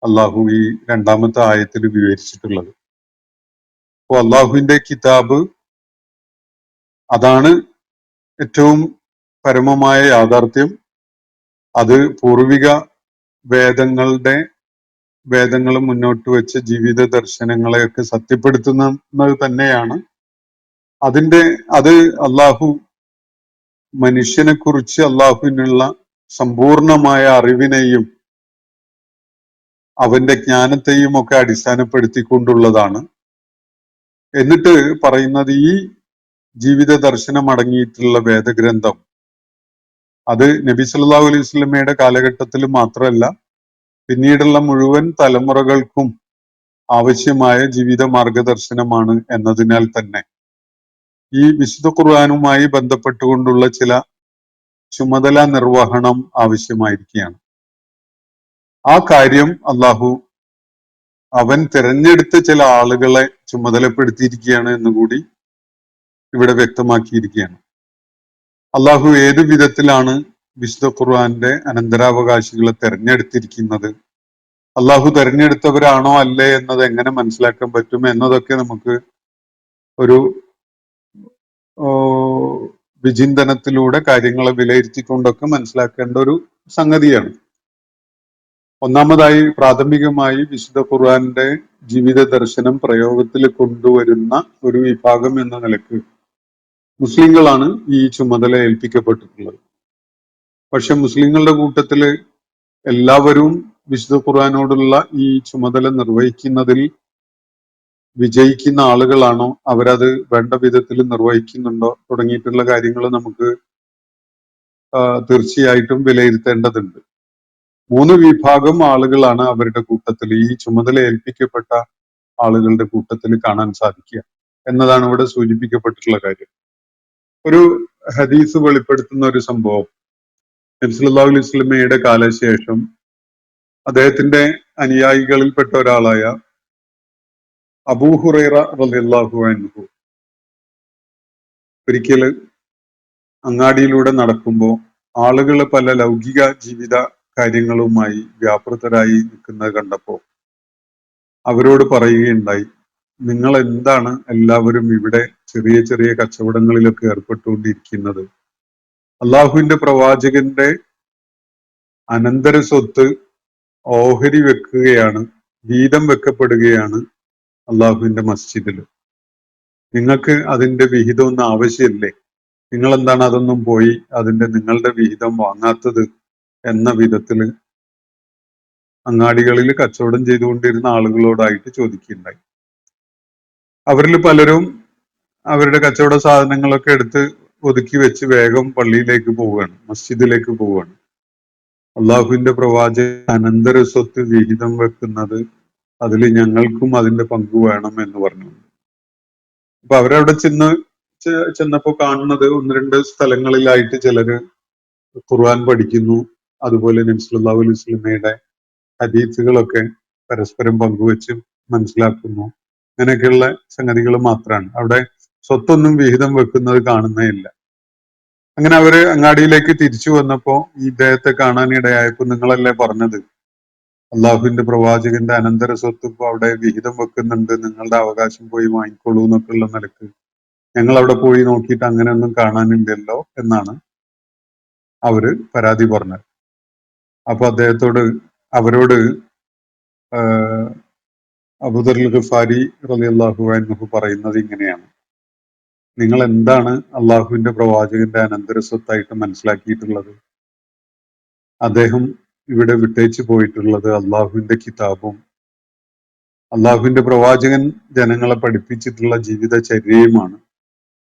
അള്ളാഹു ഈ രണ്ടാമത്തെ ആയത്തിൽ വിവരിച്ചിട്ടുള്ളത്. അപ്പോൾ അള്ളാഹുവിന്റെ കിതാബ് അതാണ് ഏറ്റവും പരമമായ യാഥാർത്ഥ്യം. അത് പൂർവിക വേദങ്ങൾ മുന്നോട്ട് വെച്ച ജീവിത ദർശനങ്ങളെയൊക്കെ സത്യപ്പെടുത്തുന്നത് തന്നെയാണ്. അത് അള്ളാഹു മനുഷ്യനെ കുറിച്ച് അള്ളാഹുവിനുള്ള സമ്പൂർണമായ അറിവിനെയും അവന്റെ ജ്ഞാനത്തെയും ഒക്കെ അടിസ്ഥാനപ്പെടുത്തിക്കൊണ്ടുള്ളതാണ്. എന്നിട്ട് പറയുന്നത് ഈ ജീവിത ദർശനം അടങ്ങിയിട്ടുള്ള വേദഗ്രന്ഥം അത് നബി സല്ലല്ലാഹു അലൈഹി വസല്ലമയുടെ കാലഘട്ടത്തിൽ മാത്രമല്ല, പിന്നീടുള്ള മുഴുവൻ തലമുറകൾക്കും ആവശ്യമായ ജീവിത മാർഗദർശനമാണ് എന്നതിനാൽ തന്നെ ഈ വിശുദ്ധ ഖുർആനുമായി ബന്ധപ്പെട്ടുകൊണ്ടുള്ള ചില ചുമതല നിർവഹണം ആവശ്യമായിരിക്കുകയാണ്. ആ കാര്യം അള്ളാഹു അവൻ തിരഞ്ഞെടുത്ത ചില ആളുകളെ ചുമതലപ്പെടുത്തിയിരിക്കുകയാണ് എന്നുകൂടി ഇവിടെ വ്യക്തമാക്കിയിരിക്കുകയാണ്. അള്ളാഹു ഏതു വിധത്തിലാണ് വിശുദ്ധ ഖുർആന്റെ അനന്തരാവകാശികളെ തെരഞ്ഞെടുത്തിരിക്കുന്നത്, അള്ളാഹു തെരഞ്ഞെടുത്തവരാണോ അല്ലേ എന്നത് എങ്ങനെ മനസ്സിലാക്കാൻ പറ്റും എന്നതൊക്കെ നമുക്ക് ഒരു വിചിന്തനത്തിലൂടെ കാര്യങ്ങളെ വിലയിരുത്തിക്കൊണ്ടൊക്കെ മനസ്സിലാക്കേണ്ട ഒരു സംഗതിയാണ്. ഒന്നാമതായി പ്രാഥമികമായി വിശുദ്ധ ഖുർആന്റെ ജീവിത ദർശനം പ്രയോഗത്തിൽ കൊണ്ടുവരുന്ന ഒരു വിഭാഗം എന്ന നിലക്ക് മുസ്ലിങ്ങളാണ് ഈ ചുമതല ഏൽപ്പിക്കപ്പെട്ടിട്ടുള്ളത്. പക്ഷെ മുസ്ലിങ്ങളുടെ കൂട്ടത്തില് എല്ലാവരും വിശുദ്ധ ഖുർആനോടുള്ള ഈ ചുമതല നിർവഹിക്കുന്നതിൽ വിജയിക്കുന്ന ആളുകളാണോ, അവരത് വേണ്ട വിധത്തിൽ നിർവഹിക്കുന്നുണ്ടോ തുടങ്ങിയിട്ടുള്ള കാര്യങ്ങൾ നമുക്ക് തീർച്ചയായിട്ടും വിലയിരുത്തേണ്ടതുണ്ട്. 3 വിഭാഗം ആളുകളാണ് അവരുടെ കൂട്ടത്തിൽ, ഈ ചുമതല ഏൽപ്പിക്കപ്പെട്ട ആളുകളുടെ കൂട്ടത്തിൽ കാണാൻ സാധിക്കുക എന്നതാണ് ഇവിടെ സൂചിപ്പിക്കപ്പെട്ടിട്ടുള്ള കാര്യം. ഒരു ഹദീസ് വെളിപ്പെടുത്തുന്ന ഒരു സംഭവം, നബി സല്ലല്ലാഹു അലൈഹി വസല്ലമയുടെ കാലശേഷം അദ്ദേഹത്തിന്റെ അനുയായികളിൽപ്പെട്ട ഒരാളായ അബൂ ഹുറൈറ റളിയല്ലാഹു അൻഹു ഒരിക്കല് അങ്ങാടിയിലൂടെ നടക്കുമ്പോൾ ആളുകൾ പല ലൗകിക ജീവിത കാര്യങ്ങളുമായി വ്യാപൃതരായി നിൽക്കുന്നത് കണ്ടപ്പോൾ അവരോട് പറയുകയുണ്ടായി, നിങ്ങൾ എന്താണ് എല്ലാവരും ഇവിടെ ചെറിയ ചെറിയ കച്ചവടങ്ങളിലൊക്കെ ഏർപ്പെട്ടുകൊണ്ടിരിക്കുന്നത്? അള്ളാഹുവിന്റെ പ്രവാചകന്റെ അനന്തര സ്വത്ത് ഓഹരി വെക്കുകയാണ്, വീതം വെക്കപ്പെടുകയാണ് അള്ളാഹുവിന്റെ മസ്ജിദിൽ. നിങ്ങൾക്ക് അതിന്റെ വിഹിതം ഒന്നും ആവശ്യമില്ലേ? നിങ്ങൾ എന്താണ് അതൊന്നും പോയി നിങ്ങളുടെ വിഹിതം വാങ്ങാത്തത് എന്ന വിധത്തില് അങ്ങാടികളിൽ കച്ചവടം ചെയ്തുകൊണ്ടിരുന്ന ആളുകളോടായിട്ട് ചോദിക്കുകയുണ്ടായി. അവരിൽ പലരും അവരുടെ കച്ചവട സാധനങ്ങളൊക്കെ എടുത്ത് ഒതുക്കി വെച്ച് വേഗം പള്ളിയിലേക്ക് പോവുകയാണ്, മസ്ജിദിലേക്ക് പോവുകയാണ്. അള്ളാഹുവിന്റെ പ്രവാചകൻ അനന്തര സ്വത്ത് വിഹിതം വെക്കുന്നത് അതിൽ ഞങ്ങൾക്കും അതിന്റെ പങ്ക് വേണം എന്ന് പറഞ്ഞു. അപ്പൊ അവരവിടെ ചെന്നപ്പോ കാണുന്നത് 1-2 സ്ഥലങ്ങളിലായിട്ട് ചിലര് ഖുർആൻ പഠിക്കുന്നു, അതുപോലെ നബി സല്ലല്ലാഹു അലൈഹി വസല്ലമയുടെ ഹദീസുകളൊക്കെ പരസ്പരം പങ്കുവെച്ച് മനസ്സിലാക്കുന്നു. അങ്ങനെയൊക്കെയുള്ള സംഗതികൾ മാത്രമാണ്. അവിടെ സ്വത്തൊന്നും വിഹിതം വെക്കുന്നത് കാണുന്നേ ഇല്ല. അങ്ങനെ അവര് അങ്ങാടിയിലേക്ക് തിരിച്ചു വന്നപ്പോ ഈ ഇദ്ദേഹത്തെ കാണാനിടയായപ്പോ, നിങ്ങളല്ലേ പറഞ്ഞത് അള്ളാഹുവിന്റെ പ്രവാചകന്റെ അനന്തര സ്വത്ത് ഇപ്പൊ അവിടെ വിഹിതം വെക്കുന്നുണ്ട്, നിങ്ങളുടെ അവകാശം പോയി വാങ്ങിക്കോളൂ എന്നൊക്കെ ഉള്ള നിലക്ക് ഞങ്ങൾ അവിടെ പോയി നോക്കിയിട്ട് അങ്ങനെയൊന്നും കാണാനില്ലല്ലോ എന്നാണ് അവര് പരാതി പറഞ്ഞത്. അപ്പൊ അവരോട് അബൂദർ ഗിഫാരി റളിയല്ലാഹു അൻഹു പറയുന്നത് ഇങ്ങനെയാണ്: നിങ്ങൾ എന്താണ് അള്ളാഹുവിന്റെ പ്രവാചകന്റെ അനന്തര സ്വത്തായിട്ട് മനസ്സിലാക്കിയിട്ടുള്ളത്? അദ്ദേഹം ഇവിടെ വിട്ടേച്ചു പോയിട്ടുള്ളത് അള്ളാഹുവിന്റെ കിതാബും അള്ളാഹുവിന്റെ പ്രവാചകൻ ജനങ്ങളെ പഠിപ്പിച്ചിട്ടുള്ള ജീവിതചര്യയുമാണ്.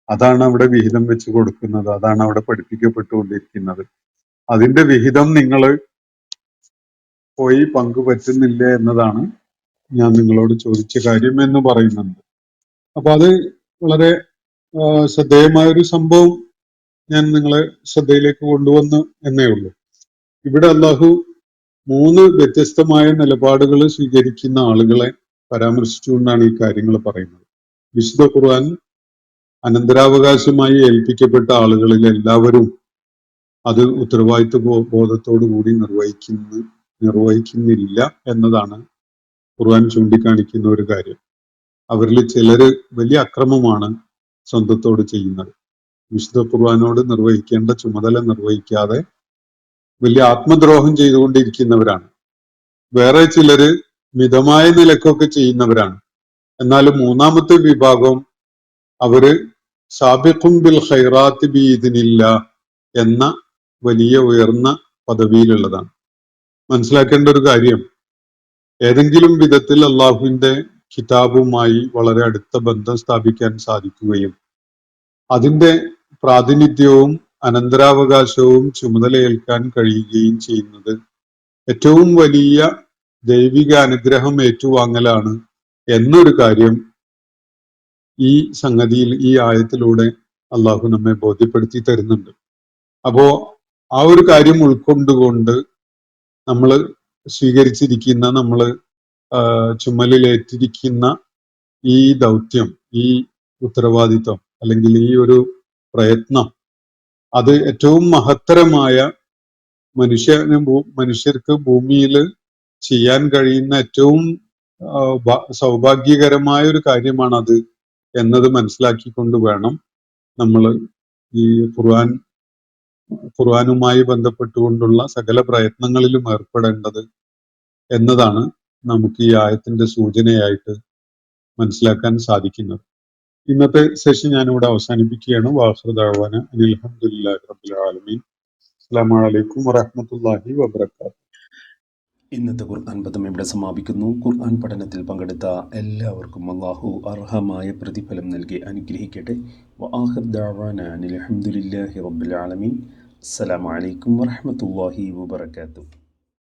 അതാണ് അവിടെ വിഹിതം വെച്ച് കൊടുക്കുന്നത്, അതാണ് അവിടെ പഠിപ്പിക്കപ്പെട്ടുകൊണ്ടിരിക്കുന്നത്. അതിന്റെ വിഹിതം നിങ്ങൾ പോയി പങ്കുപറ്റുന്നില്ല എന്നതാണ് ഞാൻ നിങ്ങളോട് ചോദിച്ച കാര്യം എന്ന് പറയുന്നുണ്ട്. അപ്പൊ അത് വളരെ ശ്രദ്ധേയമായ ഒരു സംഭവം ഞാൻ നിങ്ങളെ ശ്രദ്ധയിലേക്ക് കൊണ്ടുവന്നു എന്നേ ഉള്ളൂ. ഇവിടെ അള്ളാഹു 3 വ്യത്യസ്തമായ നിലപാടുകൾ സ്വീകരിക്കുന്ന ആളുകളെ പരാമർശിച്ചുകൊണ്ടാണ് ഈ കാര്യങ്ങൾ പറയുന്നത്. വിശുദ്ധ ഖുർആൻ അനന്തരാവകാശമായി ഏൽപ്പിക്കപ്പെട്ട ആളുകളിൽ എല്ലാവരും അത് ഉത്തരവാദിത്വ ബോധത്തോടു കൂടി നിർവഹിക്കുന്നില്ല എന്നതാണ് ഖുർആൻ ചൂണ്ടിക്കാണിക്കുന്ന ഒരു കാര്യം. അവരിൽ ചിലര് വലിയ അക്രമമാണ് സ്വന്തത്തോട് ചെയ്യുന്നത്. വിശുദ്ധ ഖുർആനോട് നിർവഹിക്കേണ്ട ചുമതല നിർവഹിക്കാതെ വലിയ ആത്മദ്രോഹം ചെയ്തുകൊണ്ടിരിക്കുന്നവരാണ്. വേറെ ചിലര് മിതമായ നിലക്കൊക്കെ ചെയ്യുന്നവരാണ്. എന്നാൽ മൂന്നാമത്തെ വിഭാഗം അവര് സാബിഖും ബിൽ ഖൈറാത്തി ബിഇദ്നില്ലാഹ് എന്ന വലിയ ഉയർന്ന പദവിയിലുള്ളതാണ്. മനസ്സിലാക്കേണ്ട ഒരു കാര്യം, ഏതെങ്കിലും വിധത്തിൽ അള്ളാഹുവിന്റെ കിതാബുമായി വളരെ അടുത്ത ബന്ധം സ്ഥാപിക്കാൻ സാധിക്കുകയും അതിന്റെ പ്രാതിനിധ്യവും അനന്തരാവകാശവും ചുമതലയേൽക്കാൻ കഴിയുകയും ചെയ്യുന്നത് ഏറ്റവും വലിയ ദൈവിക അനുഗ്രഹം ഏറ്റുവാങ്ങലാണ് എന്നൊരു കാര്യം ഈ സംഗതിയിൽ, ഈ ആയത്തിലൂടെ അള്ളാഹു നമ്മെ ബോധ്യപ്പെടുത്തി തരുന്നുണ്ട്. അപ്പോ ആ ഒരു കാര്യം ഉൾക്കൊണ്ടുകൊണ്ട് നമ്മൾ സ്വീകരിച്ചിരിക്കുന്ന, നമ്മൾ ചുമലിലേറ്റിരിക്കുന്ന ഈ ദൗത്യം, ഈ ഉത്തരവാദിത്വം അല്ലെങ്കിൽ ഈ ഒരു പ്രയത്നം, അത് ഏറ്റവും മഹത്തരമായ മനുഷ്യർക്ക് ഭൂമിയിൽ ചെയ്യാൻ കഴിയുന്ന ഏറ്റവും സൗഭാഗ്യകരമായ ഒരു കാര്യമാണത് എന്നത് മനസ്സിലാക്കിക്കൊണ്ട് വേണം നമ്മൾ ഈ ഖുർആനുമായി ബന്ധപ്പെട്ടുകൊണ്ടുള്ള സകല പ്രയത്നങ്ങളിലും ഏർപ്പെടേണ്ടത് എന്നതാണ് നമുക്ക് ഈ ആയത്തിന്റെ സൂചനയായിട്ട് മനസ്സിലാക്കാൻ സാധിക്കുന്നത്. ഇന്നത്തെ സെഷൻ ഞാനിവിടെ അവസാനിപ്പിക്കുകയാണ്. വാഖിറു ദഅ്വാന അനിൽ ഹംദുലില്ലാഹി റബ്ബിൽ ആലമീൻ. അസ്സലാമു അലൈക്കും വറഹ്മത്തുള്ളാഹി വബറകാതുഹു. ഇന്നത്തെ ഖുർആൻ പദം ഇവിടെ സമാപിക്കുന്നു. ഖുർആൻ പഠനത്തിൽ പങ്കെടുത്ത എല്ലാവർക്കും അല്ലാഹു അർഹമായ പ്രതിഫലം നൽകി അനുഗ്രഹിക്കട്ടെ. വആഖിറു ദഅ്വാന അനിൽ ഹംദുലില്ലാഹി റബ്ബിൽ ആലമീൻ. അസ്സലാമു അലൈക്കും വറഹ്മത്തുള്ളാഹി വബറകാതുഹു.